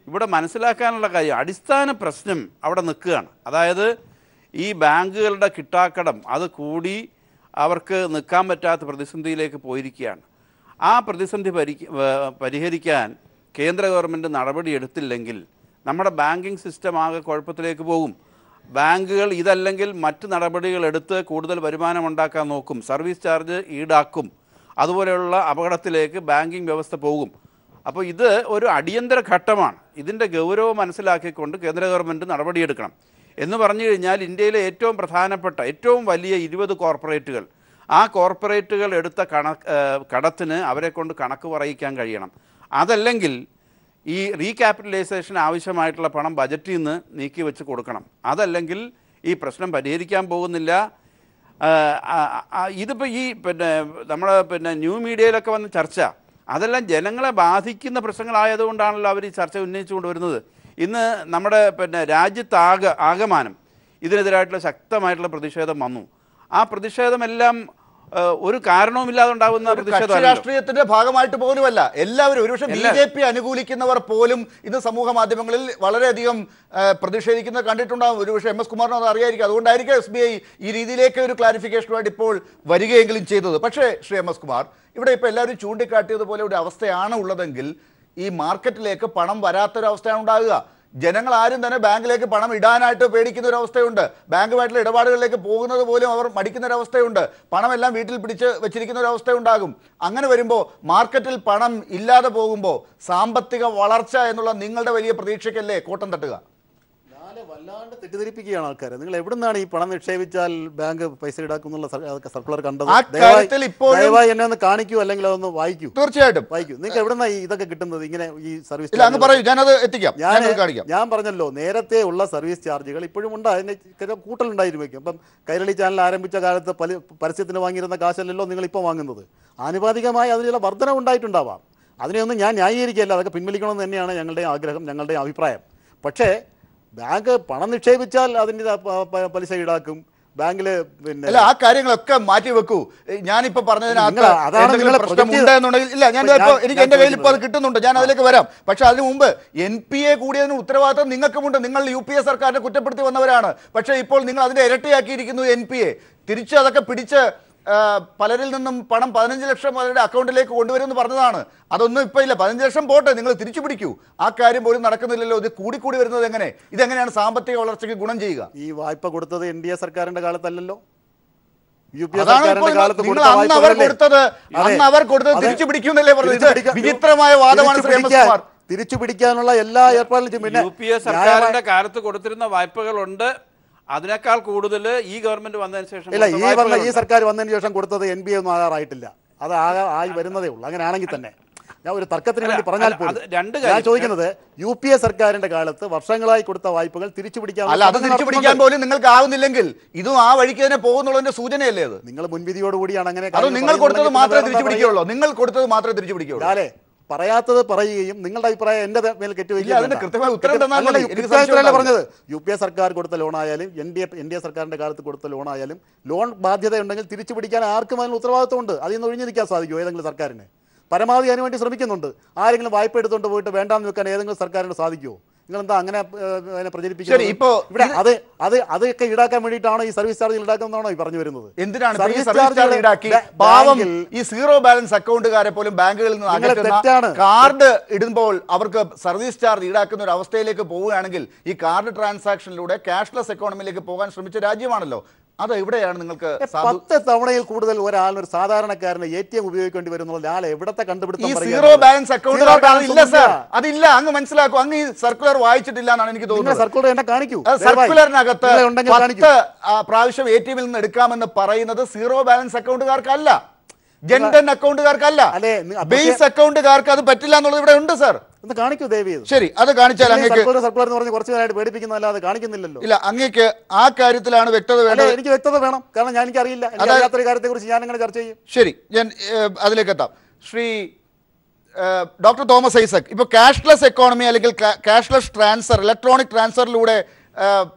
ഇവിടെ മനസ്സിലാക്കാനുള്ള കാര്യം അടിസ്ഥാന പ്രശ്നം അവിടെ നിൽക്കുകയാണ്. അതായത് ഈ ബാങ്കുകളുടെ കിട്ടാക്കടം അത് കൂടി അവർക്ക് നിൽക്കാൻ പറ്റാത്ത പ്രതിസന്ധിയിലേക്ക് പോയിരിക്കുകയാണ്. ആ പ്രതിസന്ധി പരിഹരിക്കാൻ കേന്ദ്ര ഗവൺമെൻറ് നടപടിയെടുത്തില്ലെങ്കിൽ നമ്മുടെ ബാങ്കിങ് സിസ്റ്റം ആകെ കുഴപ്പത്തിലേക്ക് പോകും. ബാങ്കുകൾ ഇതല്ലെങ്കിൽ മറ്റ് നടപടികൾ എടുത്ത് കൂടുതൽ വരുമാനം ഉണ്ടാക്കാൻ നോക്കും, സർവീസ് ചാർജ് ഈടാക്കും, അതുപോലെയുള്ള അപകടത്തിലേക്ക് ബാങ്കിങ് വ്യവസ്ഥ പോകും. അപ്പോൾ ഇത് ഒരു അടിയന്തര ഘട്ടമാണ്. ഇതിൻ്റെ ഗൗരവം മനസ്സിലാക്കിക്കൊണ്ട് കേന്ദ്ര ഗവൺമെൻറ് നടപടിയെടുക്കണം. എന്ന് പറഞ്ഞു കഴിഞ്ഞാൽ ഇന്ത്യയിലെ ഏറ്റവും പ്രധാനപ്പെട്ട ഏറ്റവും വലിയ 20 കോർപ്പറേറ്റുകൾ, ആ കോർപ്പറേറ്റുകൾ എടുത്ത കടത്തിന് അവരെ കൊണ്ട് കണക്ക് പറയിക്കാൻ കഴിയണം. അതല്ലെങ്കിൽ ഈ റീക്യാപിറ്റലൈസേഷൻ ആവശ്യമായിട്ടുള്ള പണം ബജറ്റിൽ നിന്ന് നീക്കി വെച്ച് കൊടുക്കണം. അതല്ലെങ്കിൽ ഈ പ്രശ്നം പരിഹരിക്കാൻ പോകുന്നില്ല. ഇതിപ്പോൾ ഈ നമ്മുടെ ന്യൂ മീഡിയയിലൊക്കെ വന്ന ചർച്ച അതെല്ലാം ജനങ്ങളെ ബാധിക്കുന്ന പ്രശ്നങ്ങളായതുകൊണ്ടാണല്ലോ അവർ ഈ ചർച്ച ഉന്നയിച്ചുകൊണ്ട് വരുന്നത്. ഇന്ന് നമ്മുടെ രാജ്യത്താകമാനം ഇതിനെതിരായിട്ടുള്ള ശക്തമായിട്ടുള്ള പ്രതിഷേധം വന്നു. ആ പ്രതിഷേധമെല്ലാം ഒരു കാരണവുമില്ലാതെ ഉണ്ടാകുന്ന പ്രതിഷേധം രാഷ്ട്രീയത്തിന്റെ ഭാഗമായിട്ട് പോലുമല്ല. എല്ലാവരും ഒരുപക്ഷെ BJP അനുകൂലിക്കുന്നവർ പോലും ഇന്ന് സമൂഹ മാധ്യമങ്ങളിൽ വളരെയധികം പ്രതിഷേധിക്കുന്നത് കണ്ടിട്ടുണ്ടാകും. ഒരുപക്ഷെ MS കുമാറിന് അത് അറിയായിരിക്കും. അതുകൊണ്ടായിരിക്കും SBI ഈ രീതിയിലേക്ക് ഒരു ക്ലാരിഫിക്കേഷനുമായിട്ട് ഇപ്പോൾ വരികയെങ്കിലും ചെയ്തത്. പക്ഷേ ശ്രീ MS കുമാർ, ഇവിടെ ഇപ്പോൾ എല്ലാവരും ചൂണ്ടിക്കാട്ടിയതുപോലെ ഒരു അവസ്ഥയാണ് ഉള്ളതെങ്കിൽ ഈ മാർക്കറ്റിലേക്ക് പണം വരാത്തൊരവസ്ഥയാണ് ഉണ്ടാകുക. ജനങ്ങൾ ആരും തന്നെ ബാങ്കിലേക്ക് പണം ഇടാനായിട്ട് പേടിക്കുന്ന ഒരു അവസ്ഥയുണ്ട്. ബാങ്കുമായിട്ടുള്ള ഇടപാടുകളിലേക്ക് പോകുന്നത് പോലും അവർ മടിക്കുന്ന ഒരു അവസ്ഥയുണ്ട്. പണമെല്ലാം വീട്ടിൽ പിടിച്ച് വെച്ചിരിക്കുന്ന ഒരു അവസ്ഥയുണ്ടാകും. അങ്ങനെ വരുമ്പോൾ മാർക്കറ്റിൽ പണം ഇല്ലാതെ പോകുമ്പോൾ സാമ്പത്തിക വളർച്ച എന്നുള്ള നിങ്ങളുടെ വലിയ പ്രതീക്ഷയ്ക്കല്ലേ കോട്ടം തട്ടുക? വല്ലാണ്ട് തെറ്റിദ്ധരിപ്പിക്കുകയാണ് ആൾക്കാരെ. നിങ്ങൾ എവിടുന്നാണ് ഈ പണം നിക്ഷേപിച്ചാൽ ബാങ്ക് പൈസ ഈടാക്കുന്നുള്ള സർക്കുലർ കണ്ടത്? ദയവായി എന്നെ ഒന്ന് കാണിക്കൂ, അല്ലെങ്കിൽ അതൊന്ന് വായിക്കൂ. തീർച്ചയായിട്ടും വായിക്കൂ. നിങ്ങൾക്ക് എവിടുന്നാ ഇതൊക്കെ കിട്ടുന്നത്? ഇങ്ങനെ ഈ സർവീസ് ഞാൻ പറഞ്ഞല്ലോ, നേരത്തെ ഉള്ള സർവീസ് ചാർജുകൾ ഇപ്പോഴും ഉണ്ട്. അതിന് കൂട്ടലുണ്ടായിരിക്കും. അപ്പം കൈരളി ചാനൽ ആരംഭിച്ച കാലത്ത് പരസ്യത്തിന് വാങ്ങിയിരുന്ന കാശല്ലല്ലോ നിങ്ങൾ ഇപ്പോൾ വാങ്ങുന്നത്. ആനുപാതികമായി അതിനുള്ള വർധന ഉണ്ടായിട്ടുണ്ടാവാം. അതിനെയൊന്നും ഞാൻ ന്യായീകരിക്കുകയല്ല. അതൊക്കെ പിൻവലിക്കണമെന്ന് തന്നെയാണ് ഞങ്ങളുടെ ആഗ്രഹം, ഞങ്ങളുടെ അഭിപ്രായം. പക്ഷേ ബാങ്ക് പണം നിക്ഷേപിച്ചാൽ അതിൻ്റെ പലിശ ഈടാക്കും. ബാങ്കില് അല്ല, ആ കാര്യങ്ങളൊക്കെ മാറ്റി വെക്കൂ. ഞാനിപ്പോ പറഞ്ഞതിനകത്ത് പ്രശ്നമുണ്ടെന്നുണ്ടെങ്കിൽ ഇല്ല, എനിക്ക് എന്റെ കയ്യിൽ ഇപ്പോൾ അത് കിട്ടുന്നുണ്ട്, ഞാൻ അതിലേക്ക് വരാം. പക്ഷെ അതിനു മുമ്പ് NPA കൂടിയതിന് ഉത്തരവാദിത്തം നിങ്ങൾക്കുമുണ്ട്. നിങ്ങൾ UPA സർക്കാരിനെ കുറ്റപ്പെടുത്തി വന്നവരാണ്. പക്ഷേ ഇപ്പോൾ നിങ്ങൾ അതിന്റെ ഇരട്ടിയാക്കിയിരിക്കുന്നു NPA. തിരിച്ച് അതൊക്കെ പിടിച്ച് പലരിൽ നിന്നും പണം 15 ലക്ഷം അവരുടെ അക്കൗണ്ടിലേക്ക് കൊണ്ടുവരുമെന്ന് പറഞ്ഞതാണ്. അതൊന്നും ഇപ്പം ഇല്ല. 15 ലക്ഷം പോട്ടെ, നിങ്ങൾ തിരിച്ചു പിടിക്കൂ. ആ കാര്യം പോലും നടക്കുന്നില്ലല്ലോ. ഇത് കൂടി വരുന്നത് എങ്ങനെ? ഇതെങ്ങനെയാണ് സാമ്പത്തിക വളർച്ചയ്ക്ക് ഗുണം ചെയ്യുക? ഈ വായ്പ കൊടുത്തത് NDA സർക്കാരിന്റെ കാലത്തല്ലല്ലോ. തിരിച്ചു പിടിക്കുന്നല്ലേ പറഞ്ഞത്? വിചിത്രമായ വാദമാണ്. തിരിച്ചു പിടിക്കാനുള്ള എല്ലാ ഏർപ്പാടും പിന്നെ UPA സർക്കാരിന്റെ കാലത്ത് കൊടുത്തിരുന്ന വായ്പകളുണ്ട്. അതിനേക്കാൾ കൂടുതൽ ഈ ഗവൺമെന്റ് വന്നതിന് ശേഷം ഈ സർക്കാർ വന്നതിന് ശേഷം കൊടുത്തത് NPA ഒന്നും ആകാറായിട്ടില്ല. അത് ആയി വരുന്നതേ ഉള്ളൂ. അങ്ങനെയാണെങ്കിൽ തന്നെ ഞാൻ ഒരു തർക്കത്തിന് വേണ്ടി പറഞ്ഞാൽ പോലും ഞാൻ ചോദിക്കുന്നത്, UPA സർക്കാരിന്റെ കാലത്ത് വർഷങ്ങളായി കൊടുത്ത വായ്പകൾ തിരിച്ചു പിടിക്കാൻ പോലും നിങ്ങൾക്ക് ആവുന്നില്ലെങ്കിൽ ഇതും ആ വഴിക്ക് തന്നെ പോകുന്നുള്ളതിന്റെ സൂചനയല്ലേ അത്? നിങ്ങൾ മുൻവിധിയോടുകൂടിയാണ് അങ്ങനെ. നിങ്ങൾ കൊടുത്തത് മാത്രമേ തിരിച്ചു പിടിക്കുകയുള്ളൂ. നിങ്ങൾ കൊടുത്തത് മാത്രമേ തിരിച്ചു പിടിക്കുകയുള്ളൂ. അല്ലേ? പറയാത്തത് പറയുകയും നിങ്ങളുടെ അഭിപ്രായം എന്റെ മേൽ കെട്ടുവയ്ക്കുകയും പറഞ്ഞത്. UPA സർക്കാർ കൊടുത്ത ലോണായാലും NDA സർക്കാരിന്റെ കാലത്ത് കൊടുത്ത ലോണായാലും ലോൺ ബാധ്യതയുണ്ടെങ്കിൽ തിരിച്ചു പിടിക്കാൻ ആർക്കും അതിന് ഉത്തരവാദിത്വമുണ്ട്. അതിൽ നിന്ന് ഒഴിഞ്ഞു നിൽക്കാൻ സാധിക്കുമോ ഏതെങ്കിലും സർക്കാരിന്? പരമാവധി അതിനുവേണ്ടി ശ്രമിക്കുന്നുണ്ട്. ആരെങ്കിലും വായ്പ എടുത്തുകൊണ്ട് പോയിട്ട് വേണ്ടാന്ന് വെക്കാൻ ഏതെങ്കിലും സർക്കാരിന് സാധിക്കുമോ? നിങ്ങളെന്താ അങ്ങനെ പ്രചരിപ്പിക്കുന്നത്? ഇവിടെ അതൊക്കെ ഈടാക്കാൻ വേണ്ടിയിട്ടാണോ ഈ സർവീസ് ചാർജ് ഈടാക്കുന്നതാണോ ഈ പറഞ്ഞു വരുന്നത്? എന്തിനാണ് ഈ സീറോ ബാലൻസ് അക്കൗണ്ടുകാരെ പോലും ബാങ്കുകളിൽ നിന്ന് കാർഡ് ഇടുമ്പോൾ അവർക്ക് സർവീസ് ചാർജ് ഈടാക്കുന്ന ഒരു അവസ്ഥയിലേക്ക് പോവുകയാണെങ്കിൽ ഈ കാർഡ് ട്രാൻസാക്ഷനിലൂടെ ക്യാഷ്ലെസ് എക്കോണമിയിലേക്ക് പോകാൻ ശ്രമിച്ച രാജ്യമാണല്ലോ. അത് എവിടെയാണ് നിങ്ങൾക്ക് 10 തവണയിൽ കൂടുതൽ ഒരാളിനൊരു സാധാരണക്കാരന് ATM ഉപയോഗിക്കേണ്ടി വരുന്നുള്ള ആൾ എവിടത്തെ കണ്ടുപിടുത്തം ഈ പറയുകയാണ്? Zero balance account Zero balance അതില്ല ഒന്നുമില്ല. സാർ, അതില്ല. അങ്ങ് മനസ്സിലാക്കും. അങ്ങ് ഈ സർക്കുലർ വായിച്ചിട്ടില്ല എന്നാണ് എനിക്ക് നിങ്ങൾ തോന്നുന്നത്. സർക്കുലർ എന്നെ കാണിക്കൂ. സർക്കുലറിനകത്ത് നിങ്ങൾ ഉണ്ടെങ്കിൽ കാണിക്കൂ. 10 പ്രാവശ്യം ATM ൽ നിന്ന് എടുക്കാമെന്ന് പറയുന്നത് സീറോ ബാലൻസ് അക്കൗണ്ടുകാർക്കല്ല, ജൻധൻ അക്കൗണ്ടുകാർക്കല്ല, അല്ലേ, ബേസ് അക്കൗണ്ടുകാർക്ക് അത് പറ്റില്ല എന്നുള്ളത് ഇവിടെ ഉണ്ട് സാർ. ഒന്ന് കാണിക്കൂ ദയവ് ചെയ്ത്. ശരി, അത് കാണിച്ചാൽ അങ്ങേക്ക് സർക്കുലർ എന്ന് പറഞ്ഞ് കുറച്ച് പേരായിട്ട് പേടിപ്പിക്കുന്നതല്ലാതെ കാണിക്കുന്നില്ലല്ലോ. ഇല്ല, അങ്ങേക്ക് ആ കാര്യത്തിലാണ് വ്യക്തത അല്ലേ, വേണ്ടത്. എനിക്ക് വ്യക്തത വേണം. കാരണം ഞാൻ എനിക്കറിയില്ല, അറിയാത്തൊരു കാര്യത്തെ കുറിച്ച് ഞാൻ എങ്ങനെ ചർച്ച ചെയ്യും? ശരി, ഞാൻ അതിലേക്ക് എത്താം. ശ്രീ ഡോക്ടർ തോമസ് ഐസക്, ഇപ്പോൾ ക്യാഷ്ലെസ് എക്കോണമി അല്ലെങ്കിൽ ക്യാഷ്ലെസ് ട്രാൻസ്ഫർ, ഇലക്ട്രോണിക് ട്രാൻസ്ഫറിലൂടെ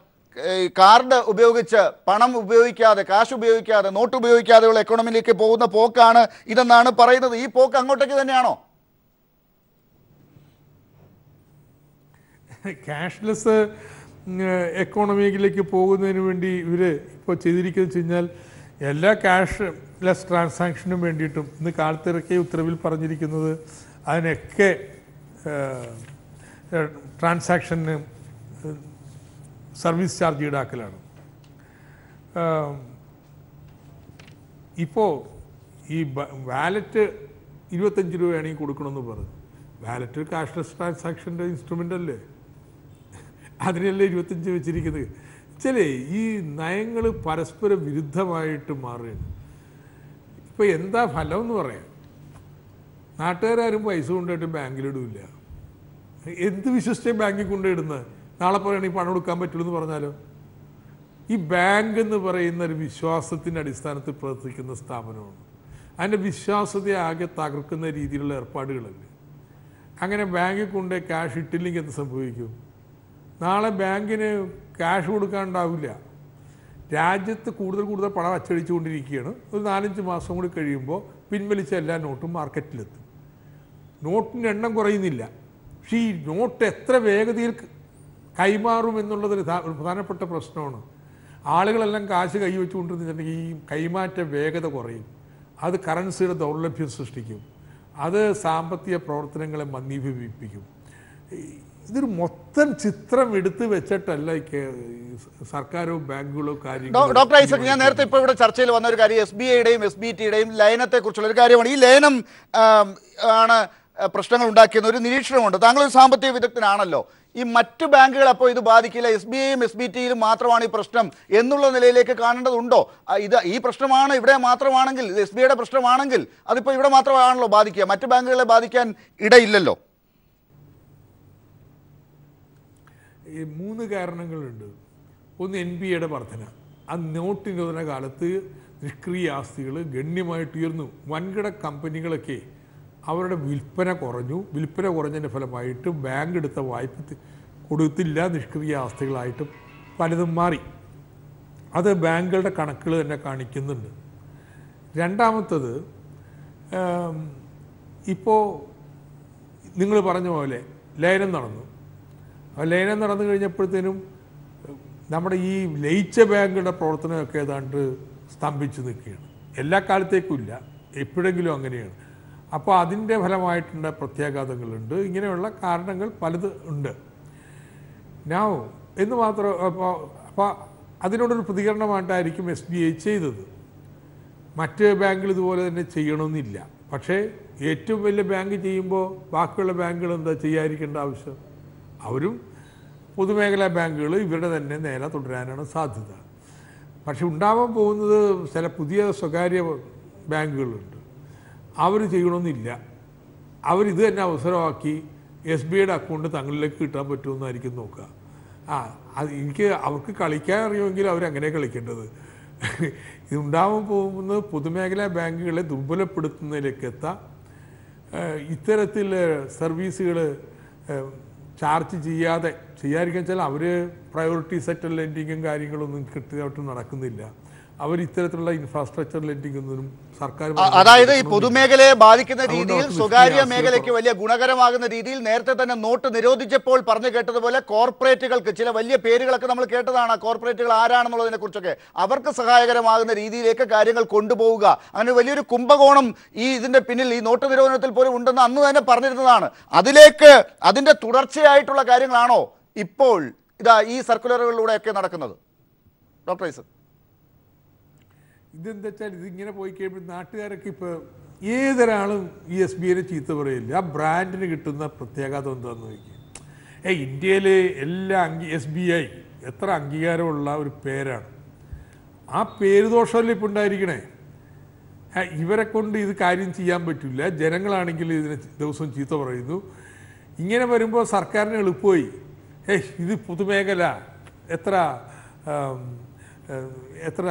കാർഡ് ഉപയോഗിച്ച് പണം ഉപയോഗിക്കാതെ, കാശ് ഉപയോഗിക്കാതെ, നോട്ട് ഉപയോഗിക്കാതെയുള്ള എക്കോണമിയിലേക്ക് പോകുന്ന പോക്കാണ് ഇതെന്നാണ് പറയുന്നത്. ഈ പോക്ക് അങ്ങോട്ടേക്ക് തന്നെയാണോ? ക്യാഷ്ലെസ് എക്കോണമിയിലേക്ക് പോകുന്നതിന് വേണ്ടി ഇവർ ഇപ്പോൾ ചെയ്തിരിക്കുന്നത് വെച്ച് കഴിഞ്ഞാൽ എല്ലാ ക്യാഷ്ലെസ് ട്രാൻസാക്ഷനും വേണ്ടിയിട്ടും ഇന്ന് കാലത്തിറക്കിയ ഉത്തരവിൽ പറഞ്ഞിരിക്കുന്നത് അതിനൊക്കെ ട്രാൻസാക്ഷന് സർവീസ് ചാർജ് ഈടാക്കലാണ്. ഇപ്പോൾ ഈ വാലറ്റ് 25 രൂപയാണെങ്കിൽ കൊടുക്കണമെന്ന് പറഞ്ഞു. വാലറ്റ് ക്യാഷ്ലെസ് ട്രാൻസാക്ഷൻ്റെ ഇൻസ്ട്രുമെൻ്റ് അല്ലേ, അതിനല്ലേ 25 വെച്ചിരിക്കുന്നത്. ഈ നയങ്ങൾ പരസ്പര വിരുദ്ധമായിട്ട് മാറുകയാണ്. ഇപ്പോൾ എന്താ ഫലം എന്ന് പറയാം? നാട്ടുകാരും പൈസ കൊണ്ടുപോയിട്ട് ബാങ്കിലിടില്ല. എന്ത് വിശ്വസിച്ച് ബാങ്കിൽ കൊണ്ടുപോയിടുന്നത്? നാളെ പറയുകയാണെങ്കിൽ പണം കൊടുക്കാൻ പറ്റുള്ളൂ എന്ന് പറഞ്ഞാലോ? ഈ ബാങ്ക് എന്ന് പറയുന്ന ഒരു വിശ്വാസത്തിൻ്റെ അടിസ്ഥാനത്തിൽ പ്രവർത്തിക്കുന്ന സ്ഥാപനമാണ്. അതിൻ്റെ വിശ്വാസ്യതയെ ആകെ തകർക്കുന്ന രീതിയിലുള്ള ഏർപ്പാടുകളല്ലേ. അങ്ങനെ ബാങ്കിൽ കൊണ്ടുപോയി ക്യാഷ് ഇട്ടില്ലെങ്കിൽ എന്ത് സംഭവിക്കും? നാളെ ബാങ്കിന് ക്യാഷ് കൊടുക്കാനുണ്ടാവില്ല. രാജ്യത്ത് കൂടുതൽ പണം അച്ചടിച്ചുകൊണ്ടിരിക്കുകയാണ്. ഒരു 4-5 മാസം കൂടി കഴിയുമ്പോൾ പിൻവലിച്ച എല്ലാ നോട്ടും മാർക്കറ്റിലെത്തും. നോട്ടിൻ്റെ എണ്ണം കുറയുന്നില്ല. പക്ഷേ ഈ നോട്ട് എത്ര വേഗതയിൽ കൈമാറും എന്നുള്ളതൊരു പ്രധാനപ്പെട്ട പ്രശ്നമാണ്. ആളുകളെല്ലാം കാശ് കൈവച്ചുകൊണ്ടിരുന്നിട്ടുണ്ടെങ്കിൽ ഈ കൈമാറ്റ വേഗത കുറയും. അത് കറൻസിയുടെ ദൗർലഭ്യം സൃഷ്ടിക്കും. അത് സാമ്പത്തിക പ്രവർത്തനങ്ങളെ മന്ദീഭവിപ്പിക്കും. ഇതൊരു മൊത്തം ചിത്രം എടുത്തു വെച്ചിട്ടല്ല സർക്കാരോ ബാങ്കുകളോ കാര്യങ്ങളോ. ഡോക്ടർ ഐസക്, ഞാൻ നേരത്തെ ഇപ്പോൾ ഇവിടെ ചർച്ചയിൽ വന്ന ഒരു കാര്യം SBIയുടെയും SBTയുടെയും ലയനത്തെ കുറിച്ചുള്ള ഒരു കാര്യമാണ്. ഈ ലയനം ആണ് പ്രശ്നങ്ങൾ ഉണ്ടാക്കിയെന്ന ഒരു നിരീക്ഷണമുണ്ട്. താങ്കളൊരു സാമ്പത്തിക വിദഗ്ധനാണല്ലോ. ഈ മറ്റു ബാങ്കുകൾ അപ്പോൾ ഇത് ബാധിക്കില്ല, SBIയും SBTയിലും മാത്രമാണ് ഈ പ്രശ്നം എന്നുള്ള നിലയിലേക്ക് കാണേണ്ടതുണ്ടോ? ഈ പ്രശ്നമാണ് ഇവിടെ മാത്രമാണെങ്കിൽ, ഇത് SBIയുടെ പ്രശ്നമാണെങ്കിൽ അതിപ്പോൾ ഇവിടെ മാത്രമാണല്ലോ ബാധിക്കുക, മറ്റു ബാങ്കുകളെ ബാധിക്കാൻ ഇടയില്ലല്ലോ. 3 കാരണങ്ങളുണ്ട്. ഒന്ന് NPAയുടെ വർധന. ആ നോട്ട് നിരോധന കാലത്ത് നിഷ്ക്രിയ ആസ്തികൾ ഗണ്യമായിട്ട് ഉയർന്നു. വൻകിട കമ്പനികളൊക്കെ അവരുടെ വിൽപ്പന കുറഞ്ഞു. വിൽപ്പന കുറഞ്ഞതിൻ്റെ ഫലമായിട്ട് ബാങ്ക് എടുത്ത വായ്പ കൊടുത്തില്ല, നിഷ്ക്രിയ ആസ്തികളായിട്ട് പലതും മാറി. അത് ബാങ്കുകളുടെ കണക്കുകൾ തന്നെ കാണിക്കുന്നുണ്ട്. രണ്ടാമത്തത്, ഇപ്പോൾ നിങ്ങൾ പറഞ്ഞ പോലെ ലയനം നടന്നു. ലയനം നടന്നു കഴിഞ്ഞപ്പോഴത്തേനും നമ്മുടെ ഈ ലയിച്ച ബാങ്കുകളുടെ പ്രവർത്തനമൊക്കെ ഏതാണ്ട് സ്തംഭിച്ച് നിൽക്കുകയാണ്. എല്ലാ കാലത്തേക്കും ഇല്ല, എപ്പോഴെങ്കിലും അങ്ങനെയാണ്. അപ്പോൾ അതിൻ്റെ ഫലമായിട്ടുള്ള പ്രത്യാഘാതങ്ങളുണ്ട്. ഇങ്ങനെയുള്ള കാരണങ്ങൾ പലത് ഉണ്ട്. എന്ന് മാത്രം അപ്പോൾ അതിനോടൊരു പ്രതികരണമായിട്ടായിരിക്കും SBI ചെയ്തത്. മറ്റ് ബാങ്കുകൾ ഇതുപോലെ തന്നെ ചെയ്യണമെന്നില്ല. പക്ഷേ ഏറ്റവും വലിയ ബാങ്ക് ചെയ്യുമ്പോൾ ബാക്കിയുള്ള ബാങ്കുകൾ എന്താ ചെയ്യാതിരിക്കേണ്ട ആവശ്യം? അവരും പൊതുമേഖലാ ബാങ്കുകൾ ഇവരുടെ തന്നെ നേരെ തുടരാനാണ് സാധ്യത. പക്ഷെ ഉണ്ടാവാൻ പോകുന്നത് ചില പുതിയ സ്വകാര്യ ബാങ്കുകളുണ്ട്. അവർ ചെയ്യണമെന്നില്ല. അവരിത് തന്നെ അവസരമാക്കി SBIയുടെ അക്കൗണ്ട് തങ്ങളിലേക്ക് കിട്ടാൻ പറ്റുമെന്നായിരിക്കും നോക്കുക. അവർക്ക് കളിക്കാൻ അറിയുമെങ്കിൽ അവരങ്ങനെ കളിക്കേണ്ടത്. ഇതുണ്ടാവാൻ പോകുന്നത് പൊതുമേഖലാ ബാങ്കുകളെ ദുർബലപ്പെടുത്തുന്നതിലേക്ക് എത്താം. ഇത്തരത്തിൽ സർവീസുകൾ ചാർജ് ചെയ്യാതിരിക്കാൻ വെച്ചാൽ അവർ പ്രയോറിറ്റി സെക്ടർ ലെൻഡിങ്ങും കാര്യങ്ങളൊന്നും കൃത്യമായിട്ട് നടക്കുന്നില്ല. അവർ ഇത്തരത്തിലുള്ള ഇൻഫ്രാസ്ട്രക്ചർ ലെൻഡിംഗ് ഒന്നും സർക്കാർ, അതായത് ഈ പൊതുമേഖലയെ ബാധിക്കുന്ന രീതിയിൽ സ്വകാര്യ മേഖലയ്ക്ക് വലിയ ഗുണകരമാകുന്ന രീതിയിൽ നേരത്തെ തന്നെ നോട്ട് നിരോധിച്ചപ്പോൾ പറഞ്ഞു കേട്ടതുപോലെ കോർപ്പറേറ്റുകൾക്ക് ചില വലിയ പേരുകളൊക്കെ നമ്മൾ കേട്ടതാണ്. കോർപ്പറേറ്റുകൾ ആരാണെന്നുള്ളതിനെ കുറിച്ചൊക്കെ അവർക്ക് സഹായകരമാകുന്ന രീതിയിലേക്ക് കാര്യങ്ങൾ കൊണ്ടുപോവുക. അങ്ങനെ വലിയൊരു കുംഭകോണം ഇതിന്റെ പിന്നിൽ ഈ നോട്ട് നിരോധനത്തിൽ പോലും ഉണ്ടെന്ന് അന്ന് തന്നെ പറഞ്ഞിരുന്നതാണ്. അതിന്റെ തുടർച്ചയായിട്ടുള്ള കാര്യങ്ങളാണോ ഇപ്പോൾ ഈ സർക്കുലറുകളിലൂടെയൊക്കെ നടക്കുന്നത്? ഡോക്ടർ ഐസക്. ഇതെന്താ വെച്ചാൽ ഇതിങ്ങനെ പോയി കഴിയുമ്പോൾ നാട്ടുകാരൊക്കെ ഇപ്പോൾ ഏതൊരാളും ഈ SBIനെ ചീത്ത പറയില്ല. ആ ബ്രാൻഡിന് കിട്ടുന്ന പ്രത്യേകത എന്താണെന്ന് നോക്കി. ഇന്ത്യയിൽ എല്ലാ SBI എത്ര അംഗീകാരമുള്ള ഒരു പേരാണ്. ആ പേര് ദോഷമല്ലേ ഇപ്പോൾ ഉണ്ടായിരിക്കണേ. ഇവരെ കൊണ്ട് ഇത് കാര്യം ചെയ്യാൻ പറ്റില്ല. ജനങ്ങളാണെങ്കിൽ ഇതിനെ ദിവസവും ചീത്ത പറയുന്നു. ഇങ്ങനെ വരുമ്പോൾ സർക്കാരിന് എളുപ്പമായി ഇത് പൊതുമേഖല എത്ര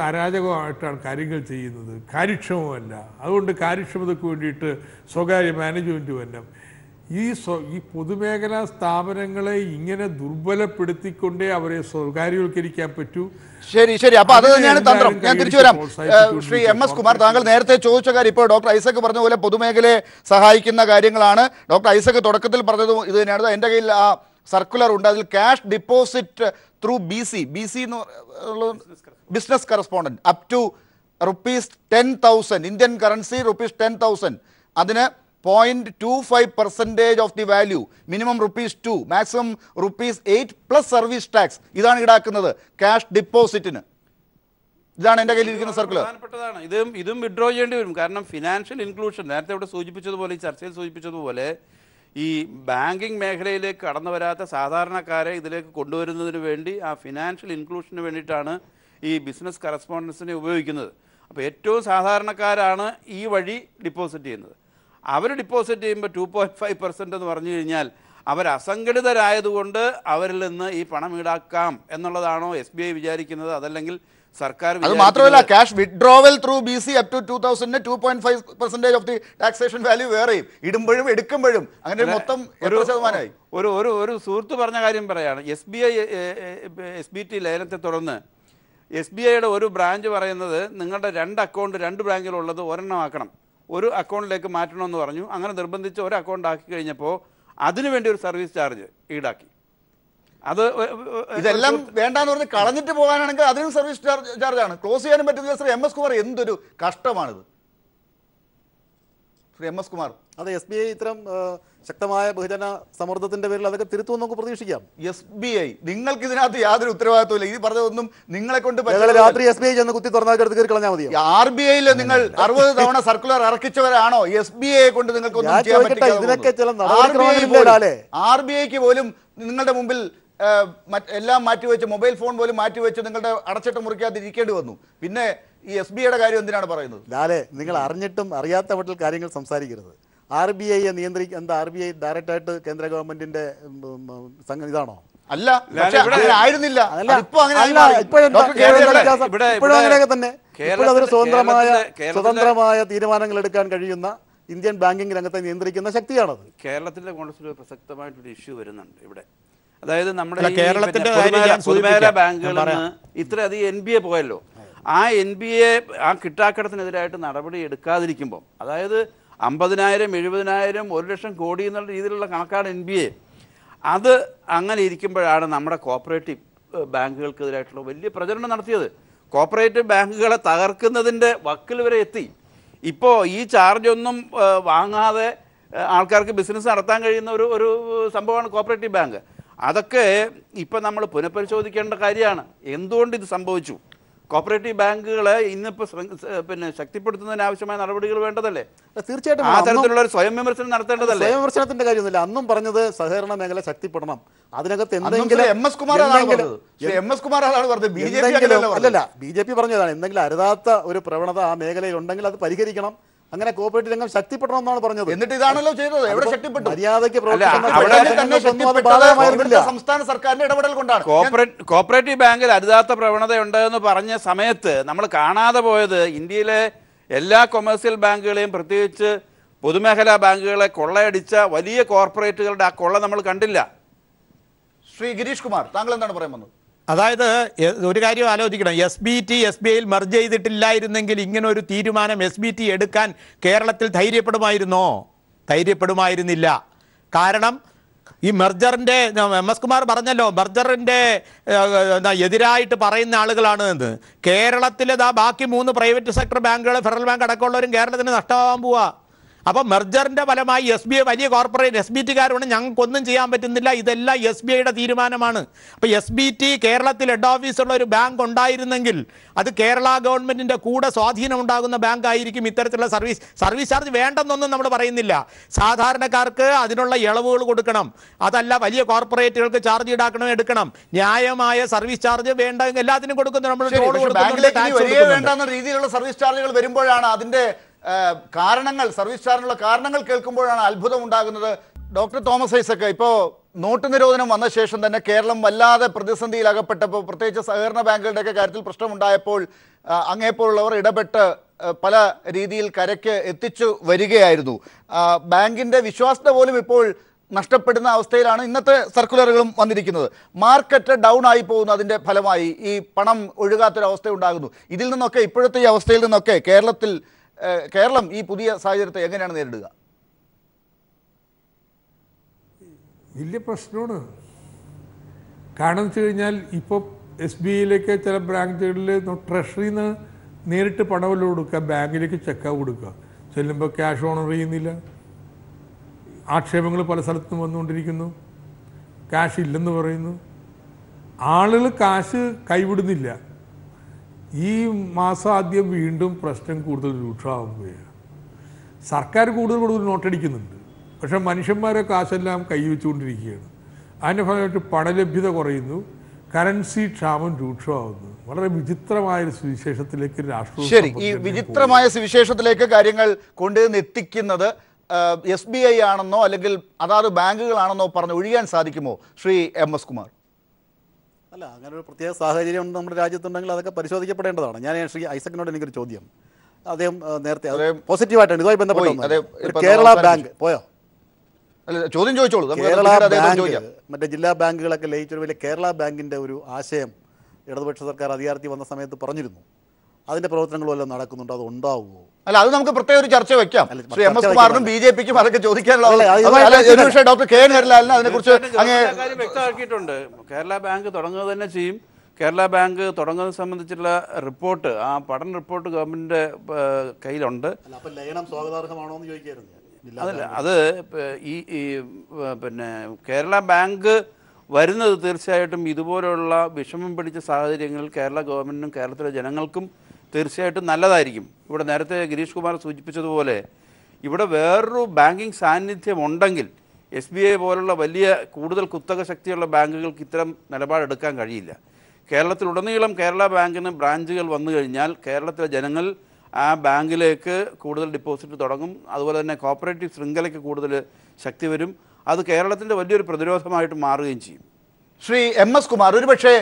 അരാജകമായിട്ടാണ് കാര്യങ്ങൾ ചെയ്യുന്നത്, കാര്യക്ഷമമല്ല. അതുകൊണ്ട് കാര്യക്ഷമതയ്ക്ക് വേണ്ടിയിട്ട് സ്വകാര്യ മാനേജ്മെൻറ്റ് വരണം. ഈ പൊതുമേഖലാ സ്ഥാപനങ്ങളെ ഇങ്ങനെ ദുർബലപ്പെടുത്തിക്കൊണ്ടേ അവരെ സ്വകാര്യവൽക്കരിക്കാൻ പറ്റൂ. ശരി ശരി, അപ്പൊ അത് തന്നെയാണ് തന്ത്രം. ഞാൻ തിരിച്ചു വരാം. ശ്രീ MS കുമാർ, താങ്കൾ നേരത്തെ ചോദിച്ച കാര്യം ഇപ്പോൾ ഡോക്ടർ ഐസക് പറഞ്ഞ പോലെ പൊതുമേഖലയെ സഹായിക്കുന്ന കാര്യങ്ങളാണ്. ഡോക്ടർ ഐസക് തുടക്കത്തിൽ പറഞ്ഞതും ഇത് തന്നെയാണ്. എൻ്റെ കയ്യിൽ ആ സർക്കുലർ ഉണ്ട്. അതിൽ cash deposit through BC business correspondent up to ₹10,000 Indian currency ₹10,000 അതിന് 0.25% of the value, minimum ₹2, maximum ₹8 plus service tax. ഇതാണ് ഈടാക്കുന്നത് ക്യാഷ് ഡിപ്പോസിറ്റിന്. ഇതാണ് എൻ്റെ കയ്യിലിരിക്കുന്ന സർക്കുലർ. പ്രധാനപ്പെട്ടതാണ്. ഇതും വിഡ്രോ ചെയ്യേണ്ടി വരും. കാരണം ഫിനാൻഷ്യൽ ഇൻക്ലൂഷൻ നേരത്തെ ഇവിടെ സൂചിപ്പിച്ചതുപോലെ, ഈ ചർച്ചയിൽ സൂചിപ്പിച്ചതുപോലെ, ഈ ബാങ്കിങ് മേഖലയിലേക്ക് കടന്നു വരാത്ത സാധാരണക്കാരെ ഇതിലേക്ക് കൊണ്ടുവരുന്നതിന് വേണ്ടി ആ ഫിനാൻഷ്യൽ ഇൻക്ലൂഷന് വേണ്ടിയിട്ടാണ് ഈ ബിസിനസ് കറസ്പോണ്ടൻസിനെ ഉപയോഗിക്കുന്നത്. അപ്പോൾ ഏറ്റവും സാധാരണക്കാരാണ് ഈ വഴി ഡിപ്പോസിറ്റ് ചെയ്യുന്നത്. അവർ ഡിപ്പോസിറ്റ് ചെയ്യുമ്പോൾ 2.5% എന്ന് പറഞ്ഞു കഴിഞ്ഞാൽ അവർ അസംഘടിതരായതുകൊണ്ട് അവരിൽ നിന്ന് ഈ പണം ഈടാക്കാം എന്നുള്ളതാണോ SBI വിചാരിക്കുന്നത്? അതല്ലെങ്കിൽ സർക്കാർ? അത് മാത്രമല്ല, cash withdrawal through BC up to 2,000 2.5% of the taxation value വേറെയും, ഇടുമ്പോഴും എടുക്കുമ്പോഴും അങ്ങനെ മൊത്തം 100%. ഒരു സുഹൃത്ത് പറഞ്ഞ കാര്യം പറയാണ്. SBT ലേലത്തെ തുടർന്ന് SBIയുടെ ഒരു ബ്രാഞ്ച് പറയുന്നത് നിങ്ങളുടെ 2 അക്കൗണ്ട് 2 ബാങ്കിലുള്ളത് ഒരെണ്ണമാക്കണം, ഒരു അക്കൗണ്ടിലേക്ക് മാറ്റണമെന്ന് പറഞ്ഞു. അങ്ങനെ നിർബന്ധിച്ച് ഒരു അക്കൗണ്ട് ആക്കി കഴിഞ്ഞപ്പോൾ അതിനുവേണ്ടി ഒരു സർവീസ് ചാർജ് ഈടാക്കി. അത് ഇതെല്ലാം വേണ്ടാന്ന് പറഞ്ഞ് കളഞ്ഞിട്ട് പോകാനാണെങ്കിൽ അതിനും സർവീസ് ചാർജാണ്. ക്ലോസ് ചെയ്യാനും പറ്റുന്നില്ല. ശ്രീ MS കുമാർ, എന്തൊരു കഷ്ടമാണിത് ശ്രീ MS കുമാർ. അത് SBI ഇത്തരം ശക്തമായ ബഹുജന സമ്മർദ്ദത്തിന്റെ പേരിൽ അതൊക്കെ തിരുത്തുമെന്ന് നമുക്ക് പ്രതീക്ഷിക്കാം. SBI നിങ്ങൾക്ക് ഇതിനകത്ത് യാതൊരു ഉത്തരവാദിത്വമില്ല. ഇത് പറഞ്ഞതൊന്നും നിങ്ങളെ കൊണ്ട് രാത്രി SBI ചെന്ന് കുത്തി തുറന്നാൽ എടുത്ത് കയറി കളഞ്ഞാൽ മതിയോ? RBIയിൽ നിങ്ങൾ 60 തവണ സർക്കുലർ ഇറക്കിച്ചവരാണോ? SBI കൊണ്ട് നിങ്ങൾക്കൊന്നും ചെയ്യാൻ പറ്റില്ല. RBIക്ക് പോലും നിങ്ങളുടെ മുമ്പിൽ എല്ലാം മാറ്റിവെച്ച്, മൊബൈൽ ഫോൺ പോലും മാറ്റിവെച്ച് നിങ്ങളുടെ അടച്ചിട്ട് മുറിക്കാതെ ഇരിക്കേണ്ടി വന്നു. പിന്നെ ഈ SBIയുടെ കാര്യം എന്തിനാണ് പറയുന്നത്? ലാലെ, നിങ്ങൾ അറിഞ്ഞിട്ടും അറിയാത്ത മട്ടിൽ കാര്യങ്ങൾ സംസാരിക്കരുത്. RBIയെ നിയന്ത്രിക്കുന്ന RBI ഡയറക്റ്റ് ആയിട്ട് കേന്ദ്ര ഗവൺമെന്റിന്റെ ഇതാണോ? അല്ല, ആയിരുന്നില്ല. അതൊരു സ്വതന്ത്രമായ തീരുമാനങ്ങൾ എടുക്കാൻ കഴിയുന്ന ഇന്ത്യൻ ബാങ്കിംഗ് രംഗത്തെ നിയന്ത്രിക്കുന്ന ശക്തിയാണത്. കേരളത്തിന്റെ കോൺഗ്രസിൽ ഒരു പ്രസക്തമായിട്ടൊരു ഇഷ്യൂ വരുന്നുണ്ട് ഇവിടെ. അതായത് നമ്മുടെ പൊതുമേഖലാ ബാങ്കുകളിൽ നിന്ന് ഇത്രയധികം NBA പോയല്ലോ. ആ NBA ആ കിട്ടാക്കടത്തിനെതിരായിട്ട് നടപടി എടുക്കാതിരിക്കുമ്പോൾ, അതായത് 50,000, 70,000, 1,00,000 കോടി എന്നുള്ള രീതിയിലുള്ള കണക്കാണ് NBA. അത് അങ്ങനെ ഇരിക്കുമ്പോഴാണ് നമ്മുടെ കോപ്പറേറ്റീവ് ബാങ്കുകൾക്കെതിരായിട്ടുള്ള വലിയ പ്രചരണം നടത്തിയത്. കോപ്പറേറ്റീവ് ബാങ്കുകളെ തകർക്കുന്നതിൻ്റെ വക്കിൽ വരെ എത്തി. ഇപ്പോൾ ഈ ചാർജൊന്നും വാങ്ങാതെ ആൾക്കാർക്ക് ബിസിനസ് നടത്താൻ കഴിയുന്ന ഒരു സംഭവമാണ് കോപ്പറേറ്റീവ് ബാങ്ക്. അതൊക്കെ ഇപ്പം നമ്മൾ പുനഃപരിശോധിക്കേണ്ട കാര്യമാണ്. എന്തുകൊണ്ട് ഇത് സംഭവിച്ചു? കോപ്പറേറ്റീവ് ബാങ്കുകളെ ഇന്നിപ്പോൾ ശക്തിപ്പെടുത്തുന്നതിന് ആവശ്യമായ നടപടികൾ വേണ്ടതല്ലേ? തീർച്ചയായിട്ടും ആ തരത്തിലുള്ള ഒരു സ്വയം വിമർശനം നടത്തേണ്ടതല്ലേ? സ്വയം വിമർശനത്തിന്റെ കാര്യമൊന്നുമില്ല. അന്നും പറഞ്ഞത് സഹകരണ മേഖല ശക്തിപ്പെടണം. അതിനകത്ത് എന്തെങ്കിലും MS കുമാർ അതാണ് പറഞ്ഞത്. അല്ലല്ല, BJP പറഞ്ഞതാണ്. എന്തെങ്കിലും അരുതാത്ത ഒരു പ്രവണത ആ മേഖലയിൽ ഉണ്ടെങ്കിൽ അത് പരിഹരിക്കണം. അങ്ങനെ കോപ്പറേറ്റീവ് രംഗം ശക്തിപ്പെടണം എന്നാണ് പറഞ്ഞത്. എന്നിട്ട് ഇതാണല്ലോ ചെയ്തത്. എവിടെ ശക്തിപ്പെട്ടു? മര്യാദയ്ക്ക് സംസ്ഥാന സർക്കാരിന്റെ ഇടപെടൽ കൊണ്ടാണ്. കോപ്പറേറ്റീവ് ബാങ്കിൽ അരുതാത്ത പ്രവണതയുണ്ട് എന്ന് പറഞ്ഞ സമയത്ത് നമ്മൾ കാണാതെ പോയത് ഇന്ത്യയിലെ എല്ലാ കൊമേഴ്സ്യൽ ബാങ്കുകളെയും, പ്രത്യേകിച്ച് പൊതുമേഖലാ ബാങ്കുകളെ കൊള്ളയടിച്ച വലിയ കോർപ്പറേറ്റുകളുടെ ആ കൊള്ള നമ്മൾ കണ്ടില്ല. ശ്രീ ഗിരീഷ് കുമാർ, താങ്കൾ എന്താണ് പറയാൻ വന്നത്? അതായത് ഒരു കാര്യം ആലോചിക്കണം. SBIയിൽ മെർജ് ചെയ്തിട്ടില്ലായിരുന്നെങ്കിൽ ഇങ്ങനെ ഒരു തീരുമാനം SBT എടുക്കാൻ കേരളത്തിൽ ധൈര്യപ്പെടുമായിരുന്നോ? ധൈര്യപ്പെടുമായിരുന്നില്ല. കാരണം ഈ മെർജറിൻ്റെ MS കുമാർ പറഞ്ഞല്ലോ, മെർജറിൻ്റെ എതിരായിട്ട് പറയുന്ന ആളുകളാണ് എന്ന്. കേരളത്തിലെ ബാക്കി 3 പ്രൈവറ്റ് സെക്ടർ ബാങ്കുകൾ, ഫെഡറൽ ബാങ്ക് അടക്കമുള്ളവരും കേരളത്തിന് നഷ്ടമാകാൻ പോവുക. അപ്പോൾ മെർജറിൻ്റെ ഫലമായി SBI വലിയ കോർപ്പറേറ്റ് SBTക്കാരുണ്ട്, ഞങ്ങൾക്കൊന്നും ചെയ്യാൻ പറ്റുന്നില്ല, ഇതെല്ലാം SBIയുടെ തീരുമാനമാണ്. അപ്പോൾ SBT കേരളത്തിൽ ഹെഡ് ഓഫീസുള്ള ഒരു ബാങ്ക് ഉണ്ടായിരുന്നെങ്കിൽ അത് കേരള ഗവൺമെൻറ്റിൻ്റെ കൂടെ സ്വാധീനം ഉണ്ടാകുന്ന ബാങ്ക് ആയിരിക്കും. ഇത്തരത്തിലുള്ള സർവീസ് ചാർജ് വേണ്ടെന്നൊന്നും നമ്മൾ പറയുന്നില്ല. സാധാരണക്കാർക്ക് അതിനുള്ള ഇളവുകൾ കൊടുക്കണം, അതല്ല വലിയ കോർപ്പറേറ്റുകൾക്ക് ചാർജ് എടുക്കണം. ന്യായമായ സർവീസ് ചാർജ് വേണ്ട എല്ലാത്തിനും കൊടുക്കുന്നു. നമ്മൾ വേണ്ടെന്ന രീതിയിലുള്ള സർവീസ് ചാർജുകൾ വരുമ്പോഴാണ് അതിന്റെ കാരണങ്ങൾ, സർവീസ് ചാർജിനുള്ള കാരണങ്ങൾ കേൾക്കുമ്പോഴാണ് അത്ഭുതം ഉണ്ടാകുന്നത്. ഡോക്ടർ തോമസ് ഐസക്, ഇപ്പോൾ നോട്ട് നിരോധനം വന്ന ശേഷം തന്നെ കേരളം വല്ലാതെ പ്രതിസന്ധിയിൽ അകപ്പെട്ടപ്പോൾ, പ്രത്യേകിച്ച് സഹകരണ ബാങ്കുകളുടെയൊക്കെ കാര്യത്തിൽ പ്രശ്നമുണ്ടായപ്പോൾ അങ്ങേപ്പോലുള്ളവർ ഇടപെട്ട് പല രീതിയിൽ കരയ്ക്ക് എത്തിച്ചു വരികയായിരുന്നു. ബാങ്കിൻ്റെ വിശ്വാസ്യത പോലും ഇപ്പോൾ നഷ്ടപ്പെടുന്ന അവസ്ഥയിലാണ് ഇന്നത്തെ സർക്കുലറുകളും വന്നിരിക്കുന്നത്. മാർക്കറ്റ് ഡൗൺ ആയി പോകുന്നു, അതിൻ്റെ ഫലമായി ഈ പണം ഒഴുകാത്തൊരവസ്ഥ ഉണ്ടാകുന്നു. ഇതിൽ നിന്നൊക്കെ, ഇപ്പോഴത്തെ ഈ അവസ്ഥയിൽ നിന്നൊക്കെ കേരളം ഈ പുതിയ സാഹചര്യത്തെ എങ്ങനെയാണ് നേരിടുക? വലിയ പ്രശ്നമാണ്. കാരണം വെച്ച് കഴിഞ്ഞാൽ ഇപ്പോൾ SBIയിലേക്ക് ചില ബ്രാഞ്ചുകളിൽ ട്രഷറിയിൽ നിന്ന് നേരിട്ട് പണമല്ല കൊടുക്കുക, ബാങ്കിലേക്ക് ചെക്കാ കൊടുക്കുക. ചെല്ലുമ്പോൾ ക്യാഷ് ഓണർ ചെയ്യുന്നില്ല. ആക്ഷേപങ്ങൾ പല സ്ഥലത്തും വന്നുകൊണ്ടിരിക്കുന്നു. ക്യാഷ് ഇല്ലെന്ന് പറയുന്നു. ആളുകൾ കാശ് കൈവിടുന്നില്ല. ഈ മാസം ആദ്യം വീണ്ടും പ്രശ്നം കൂടുതൽ രൂക്ഷമാവുകയാണ്. സർക്കാർ കൂടുതൽ നോട്ടടിക്കുന്നുണ്ട്, പക്ഷേ മനുഷ്യന്മാരെ കാശെല്ലാം കൈവച്ചുകൊണ്ടിരിക്കുകയാണ്. അതിൻ്റെ ഫലമായിട്ട് പണലഭ്യത കുറയുന്നു, കറൻസി ക്ഷാമം രൂക്ഷമാവുന്നു. വളരെ വിചിത്രമായ ഒരു സുവിശേഷത്തിലേക്ക് രാഷ്ട്രീയ ശരി, ഈ വിചിത്രമായ സുവിശേഷത്തിലേക്ക് കാര്യങ്ങൾ കൊണ്ടുവന്ന് എത്തിക്കുന്നത് SBI ആണെന്നോ അല്ലെങ്കിൽ അതാത് ബാങ്കുകളാണെന്നോ പറഞ്ഞ് ഒഴിയാൻ സാധിക്കുമോ ശ്രീ MS കുമാർ? അല്ല, അങ്ങനെ ഒരു പ്രത്യേക സാഹചര്യം നമ്മുടെ രാജ്യത്തുണ്ടെങ്കിൽ അതൊക്കെ പരിശോധിക്കപ്പെടേണ്ടതാണ്. ഞാൻ ശ്രീ ഐസക്കിനോട് എനിക്കൊരു ചോദ്യം. അദ്ദേഹം നേരത്തെ പോസിറ്റീവായിട്ടാണ് ഇതുമായി ബന്ധപ്പെട്ട കേരള ബാങ്ക് പോയോ? ചോദ്യം ചോദിച്ചോളൂ. കേരള ബാങ്ക് മറ്റേ ജില്ലാ ബാങ്കുകളൊക്കെ ലയിച്ചൊരു വലിയ കേരള ബാങ്കിൻ്റെ ഒരു ആശയം ഇടതുപക്ഷ സർക്കാർ അധികാരത്തിൽ വന്ന സമയത്ത് പറഞ്ഞിരുന്നു. അതിൻ്റെ പ്രവർത്തനങ്ങളും എല്ലാം നടക്കുന്നുണ്ടോ, അത് ഉണ്ടാവുമോ? അല്ല, അത് നമുക്ക് പ്രത്യേക ഒരു ചർച്ച വെക്കാം. ശ്രീ MS കുമാറിനും BJPക്കും അതൊക്കെ ചോദിക്കാനുള്ള ഡോക്ടർ KN ഹരിലാലിന് അതിനെക്കുറിച്ച് വ്യക്തമാക്കിയിട്ടുണ്ട്. കേരള ബാങ്ക് തുടങ്ങുക തന്നെ ചെയ്യും. കേരള ബാങ്ക് തുടങ്ങുന്നത് സംബന്ധിച്ചുള്ള റിപ്പോർട്ട്, ആ പഠന റിപ്പോർട്ട് ഗവൺമെൻറ്റിൻ്റെ കയ്യിലുണ്ട്. സ്വാഗതാർഹമാണോ എന്ന് ചോദിക്കായിരുന്നു. അതല്ല, അത് ഈ പിന്നെ കേരള ബാങ്ക് വരുന്നത് തീർച്ചയായിട്ടും ഇതുപോലുള്ള വിഷമം പിടിച്ച സാഹചര്യങ്ങളിൽ കേരള ഗവൺമെൻറ്റിനും കേരളത്തിലെ ജനങ്ങൾക്കും തീർച്ചയായിട്ടും നല്ലതായിരിക്കും. ഇവിടെ നേരത്തെ ഗിരീഷ് കുമാർ സൂചിപ്പിച്ചതുപോലെ ഇവിടെ വേറൊരു ബാങ്കിങ് സാന്നിധ്യം ഉണ്ടെങ്കിൽ SBI പോലുള്ള വലിയ കൂടുതൽ കുത്തക ശക്തിയുള്ള ബാങ്കുകൾക്ക് ഇത്തരം നിലപാടെടുക്കാൻ കഴിയില്ല. കേരളത്തിലുടനീളം കേരള ബാങ്കിന് ബ്രാഞ്ചുകൾ വന്നു കഴിഞ്ഞാൽ കേരളത്തിലെ ജനങ്ങൾ ആ ബാങ്കിലേക്ക് കൂടുതൽ ഡിപ്പോസിറ്റ് തുടങ്ങും. അതുപോലെ തന്നെ കോപ്പറേറ്റീവ് ശൃംഖലയ്ക്ക് കൂടുതൽ ശക്തി വരും. അത് കേരളത്തിൻ്റെ വലിയൊരു പ്രതിരോധമായിട്ട് മാറുകയും ചെയ്യും. ശ്രീ MS കുമാർ, ഒരുപക്ഷെ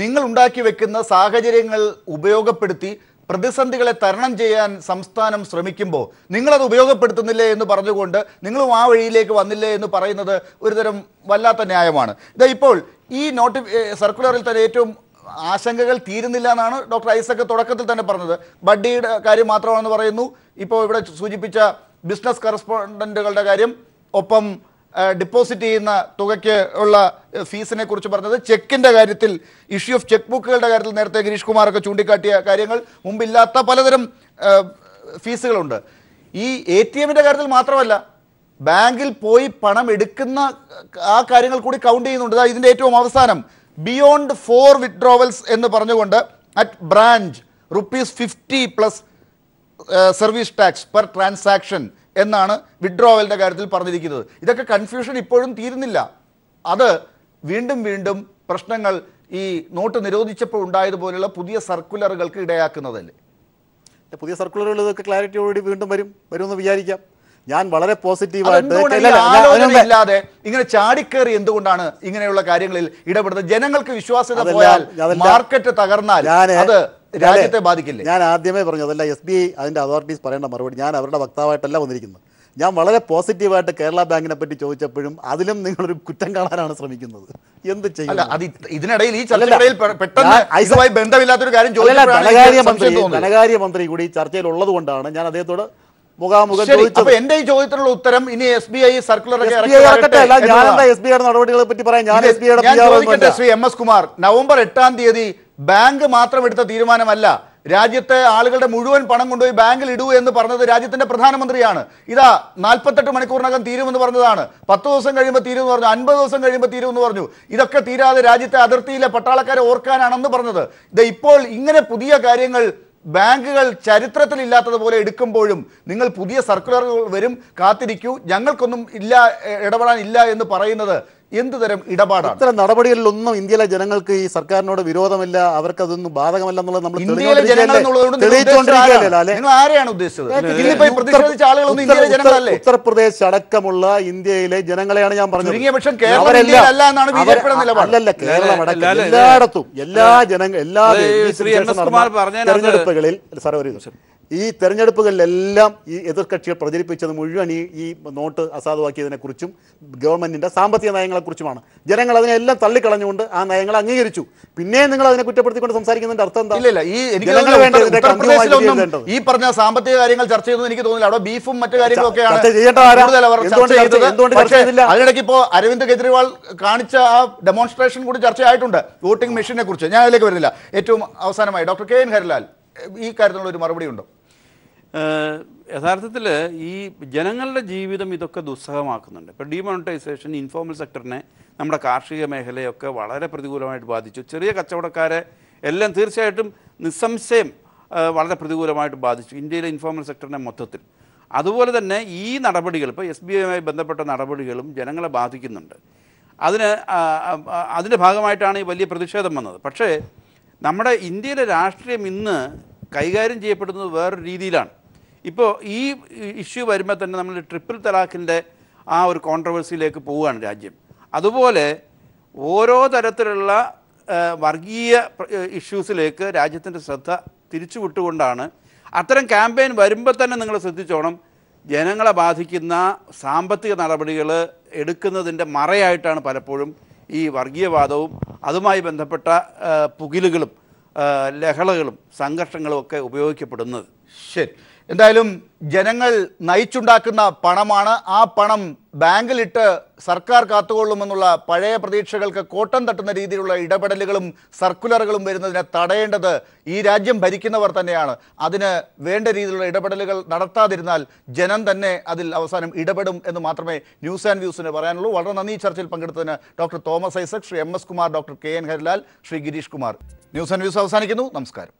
നിങ്ങൾ ഉണ്ടാക്കി വെക്കുന്ന സാഹചര്യങ്ങൾ ഉപയോഗപ്പെടുത്തി പ്രതിസന്ധികളെ തരണം ചെയ്യാൻ സംസ്ഥാനം ശ്രമിക്കുമ്പോൾ നിങ്ങളത് ഉപയോഗപ്പെടുത്തുന്നില്ലേ എന്ന് പറഞ്ഞുകൊണ്ട് നിങ്ങളും ആ വഴിയിലേക്ക് വന്നില്ലേ എന്ന് പറയുന്നത് ഒരുതരം വല്ലാത്ത ന്യായമാണ്. ഇതാ ഇപ്പോൾ ഈ സർക്കുലറിൽ തന്നെ ഏറ്റവും ആശങ്കകൾ തീരുന്നില്ല എന്നാണ് ഡോക്ടർ ഐസക് തുടക്കത്തിൽ തന്നെ പറഞ്ഞത്. ബഡ്ഡിയുടെ കാര്യം മാത്രമാണെന്ന് പറയുന്നു. ഇപ്പോൾ ഇവിടെ സൂചിപ്പിച്ച ബിസിനസ് കറസ്പോണ്ടന്റുകളുടെ കാര്യം, ഒപ്പം ഡിപ്പോസിറ്റ് ചെയ്യുന്ന തുകയ്ക്ക് ഉള്ള ഫീസിനെ കുറിച്ച് പറഞ്ഞത്, ചെക്കിൻ്റെ കാര്യത്തിൽ ഇഷ്യൂ ഓഫ് ചെക്ക് ബുക്കുകളുടെ കാര്യത്തിൽ നേരത്തെ ഗിരീഷ് കുമാറൊക്കെ ചൂണ്ടിക്കാട്ടിയ കാര്യങ്ങൾ, മുമ്പില്ലാത്ത പലതരം ഫീസുകളുണ്ട്. ഈ ATMൻ്റെ കാര്യത്തിൽ മാത്രമല്ല, ബാങ്കിൽ പോയി പണം എടുക്കുന്ന ആ കാര്യങ്ങൾ കൂടി കൗണ്ട് ചെയ്യുന്നുണ്ട്. ഇതിൻ്റെ ഏറ്റവും അവസാനം ബിയോണ്ട് 4 വിത്ഡ്രോവൽസ് എന്ന് പറഞ്ഞുകൊണ്ട് at branch ₹50 plus service tax per transaction എന്നാണ് വിഡ്രോവലിൻ്റെ കാര്യത്തിൽ പറഞ്ഞിരിക്കുന്നത്. ഇതൊക്കെ കൺഫ്യൂഷൻ ഇപ്പോഴും തീരുന്നില്ല. അത് വീണ്ടും വീണ്ടും പ്രശ്നങ്ങൾ ഈ നോട്ട് നിരോധിച്ചപ്പോൾ ഉണ്ടായതുപോലെയുള്ള പുതിയ സർക്കുലറുകൾക്ക് ഇടയാക്കുന്നതല്ലേ? പുതിയ സർക്കുലറുകൾ ഇതൊക്കെ ക്ലാരിറ്റിയോടുകൂടി വീണ്ടും വരുമെന്ന് വിചാരിക്കാം. ഞാൻ വളരെ പോസിറ്റീവായിട്ട് ഇല്ലാതെ ഇങ്ങനെ ചാടിക്കേറി എന്തുകൊണ്ടാണ് ഇങ്ങനെയുള്ള കാര്യങ്ങളിൽ ഇടപെടുന്നത്? ജനങ്ങൾക്ക് വിശ്വാസ്യത പോയാൽ, മാർക്കറ്റ് തകർന്നാൽ അത് രാജ്യത്തെ ബാധിക്കില്ലേ? ഞാൻ ആദ്യമേ പറഞ്ഞു, അതല്ല SBI അതിൻ്റെ അതോറിറ്റീസ് പറയേണ്ട മറുപടി. ഞാൻ അവരുടെ വക്താവായിട്ടല്ല വന്നിരിക്കുന്നത്. ഞാൻ വളരെ പോസിറ്റീവായിട്ട് കേരള ബാങ്കിനെ പറ്റി ചോദിച്ചപ്പോഴും അതിലും നിങ്ങളൊരു കുറ്റം കാണാനാണ് ശ്രമിക്കുന്നത്. എന്ത് ചെയ്യും? ഇതിനിടയിൽ ഈ ചർച്ചയിൽ പെട്ടെന്ന് ബന്ധമില്ലാത്തൊരു കാര്യം ധനകാര്യമന്ത്രി കൂടി ചർച്ചയിൽ ഉള്ളത് കൊണ്ടാണ് ഞാൻ അദ്ദേഹത്തോട് മുഖാമുഖം ചോദിച്ചത്. എന്റെ ഈ ചോദ്യത്തിനുള്ള ഉത്തരം ഇനി SBI സർക്കുലർ നടപടികളെ പറ്റി പറയാം. ഞാൻ ശ്രീ MS കുമാർ, നവംബർ 8-ാം തീയതി ബാങ്ക് മാത്രം എടുത്ത തീരുമാനമല്ല, രാജ്യത്തെ ആളുകളുടെ മുഴുവൻ പണം കൊണ്ടുപോയി ബാങ്കിൽ ഇടൂ എന്ന് പറഞ്ഞത് രാജ്യത്തിന്റെ പ്രധാനമന്ത്രിയാണ്. ഇതാ 48 മണിക്കൂറിനകം തീരുമെന്ന് പറഞ്ഞതാണ്. 10 ദിവസം കഴിയുമ്പോൾ തീരുമെന്ന് പറഞ്ഞു, 50 ദിവസം കഴിയുമ്പോൾ തീരുമെന്ന് പറഞ്ഞു. ഇതൊക്കെ തീരാതെ രാജ്യത്തെ അതിർത്തിയിലെ പട്ടാളക്കാരെ ഓർക്കാനാണെന്ന് പറഞ്ഞത്. ഇത് ഇപ്പോൾ ഇങ്ങനെ പുതിയ കാര്യങ്ങൾ ബാങ്കുകൾ ചരിത്രത്തിലില്ലാത്തതുപോലെ എടുക്കുമ്പോഴും നിങ്ങൾ പുതിയ സർക്കുലറുകൾ വരും, കാത്തിരിക്കൂ, ഞങ്ങൾക്കൊന്നും ഇല്ല, ഇടപെടാനില്ല എന്ന് പറയുന്നത് എന്തുതരം ഇടപാടാണ്? ഇത്തരം നടപടികളിലൊന്നും ഇന്ത്യയിലെ ജനങ്ങൾക്ക് ഈ സർക്കാരിനോട് വിരോധമില്ല, അവർക്ക് അതൊന്നും ബാധകമല്ല എന്നുള്ളത് നമ്മൾ ഇന്ത്യയിലെ ജനങ്ങൾ നിങ്ങൾ ആരെയാണ് ഉദ്ദേശിച്ചത്? പ്രതിഷേധിച്ച ആളുകളൊന്നും ഇന്ത്യയിലെ ജനങ്ങളല്ലേ? ഉത്തർപ്രദേശ് അടക്കമുള്ള ഇന്ത്യയിലെ ജനങ്ങളെയാണ് ഞാൻ പറഞ്ഞത്. അല്ലല്ല, കേരളം അടക്കം എല്ലായിടത്തും എല്ലാ ജനങ്ങൾ എല്ലാ തെരഞ്ഞെടുപ്പുകളിൽ ഈ തെരഞ്ഞെടുപ്പുകളിലെല്ലാം ഈ എതിർകക്ഷികൾ പ്രചരിപ്പിച്ചത് മുഴുവൻ ഈ നോട്ട് അസാധുവാക്കിയതിനെ കുറിച്ചും ഗവൺമെന്റിന്റെ സാമ്പത്തിക നയങ്ങളെക്കുറിച്ചുമാണ്. ജനങ്ങൾ അതിനെല്ലാം തള്ളിക്കളഞ്ഞുകൊണ്ട് ആ നയങ്ങൾ അംഗീകരിച്ചു. പിന്നെ നിങ്ങൾ അതിനെ കുറ്റപ്പെടുത്തിക്കൊണ്ട് സംസാരിക്കുന്നതിന്റെ അർത്ഥം എന്താ? ഈ പറഞ്ഞ സാമ്പത്തിക കാര്യങ്ങൾ ചർച്ച ചെയ്തെന്ന് എനിക്ക് തോന്നുന്നില്ല. അവിടെ ബീഫും മറ്റു കാര്യങ്ങളൊക്കെയാണ്. അതിനിടയ്ക്ക് ഇപ്പോ അരവിന്ദ് കെജ്രിവാൾ കാണിച്ച ആ ഡെമോൺസ്ട്രേഷൻ കൂടി ചർച്ചയായിട്ടുണ്ട്, വോട്ടിംഗ് മെഷീനെ കുറിച്ച്. ഞാൻ അതിലേക്ക് വരുന്നില്ല. ഏറ്റവും അവസാനമായി ഡോക്ടർ കെ എൻ ഹരിലാൽ, ഈ കാര്യത്തിനുള്ള ഒരു മറുപടി ഉണ്ടോ? യഥാർത്ഥത്തിൽ ഈ ജനങ്ങളുടെ ജീവിതം ഇതൊക്കെ ദുസ്സഹമാക്കുന്നുണ്ട്. ഇപ്പോൾ ഡിമോണിറ്റൈസേഷൻ ഇൻഫോർമൽ സെക്ടറിനെ, നമ്മുടെ കാർഷിക മേഖലയൊക്കെ വളരെ പ്രതികൂലമായിട്ട് ബാധിച്ചു. ചെറിയ കച്ചവടക്കാരെ എല്ലാം തീർച്ചയായിട്ടും നിസ്സംശയം വളരെ പ്രതികൂലമായിട്ട് ബാധിച്ചു, ഇന്ത്യയിലെ ഇൻഫോർമൽ സെക്ടറിനെ മൊത്തത്തിൽ. അതുപോലെ തന്നെ ഈ നടപടികൾ, ഇപ്പോൾ SBIയുമായി ബന്ധപ്പെട്ട നടപടികളും ജനങ്ങളെ ബാധിക്കുന്നുണ്ട്. അതിൻ്റെ ഭാഗമായിട്ടാണ് ഈ വലിയ പ്രതിഷേധം വന്നത്. പക്ഷേ നമ്മുടെ ഇന്ത്യയിലെ രാഷ്ട്രീയം ഇന്ന് കൈകാര്യം ചെയ്യപ്പെടുന്നത് വേറൊരു രീതിയിലാണ്. ഇപ്പോൾ ഈ ഇഷ്യൂ വരുമ്പോൾ തന്നെ നമ്മൾ ട്രിപ്പിൾ തലാഖിൻ്റെ ആ ഒരു കോൺട്രവേഴ്സിയിലേക്ക് പോവുകയാണ് രാജ്യം. അതുപോലെ ഓരോ തരത്തിലുള്ള വർഗീയ ഇഷ്യൂസിലേക്ക് രാജ്യത്തിൻ്റെ ശ്രദ്ധ തിരിച്ചു വിട്ടുകൊണ്ടാണ് അത്തരം ക്യാമ്പയിൻ വരുമ്പോൾ തന്നെ നിങ്ങൾ ശ്രദ്ധിച്ചോണം, ജനങ്ങളെ ബാധിക്കുന്ന സാമ്പത്തിക നടപടികൾ എടുക്കുന്നതിൻ്റെ മറയായിട്ടാണ് പലപ്പോഴും ഈ വർഗീയവാദവും അതുമായി ബന്ധപ്പെട്ട പുകിലുകളും ലഹളകളും സംഘർഷങ്ങളും ഒക്കെ ഉപയോഗിക്കപ്പെടുന്നത്. ശരി, എന്തായാലും ജനങ്ങൾ നയിച്ചുണ്ടാക്കുന്ന പണമാണ്. ആ പണം ബാങ്കിലിട്ട് സർക്കാർ കാത്തുകൊള്ളുമെന്നുള്ള പഴയ പ്രതീക്ഷകൾക്ക് കോട്ടം തട്ടുന്ന രീതിയിലുള്ള ഇടപെടലുകളും സർക്കുലറുകളും വരുന്നതിനെ തടയേണ്ടത് ഈ രാജ്യം ഭരിക്കുന്നവർ തന്നെയാണ്. അതിന് വേണ്ട രീതിയിലുള്ള ഇടപെടലുകൾ നടത്താതിരുന്നാൽ ജനം തന്നെ അതിൽ അവസാനം ഇടപെടും എന്ന് മാത്രമേ ന്യൂസ് ആൻഡ് വ്യൂസിന് പറയാനുള്ളൂ. വളരെ നന്ദി ഈ ചർച്ചയിൽ പങ്കെടുത്തതിന് doctor Thomas Isaac, Shri MS Kumar, doctor KN Harilal, Shri Girish Kumar. News and views അവസാനിക്കുന്നു. നമസ്കാരം.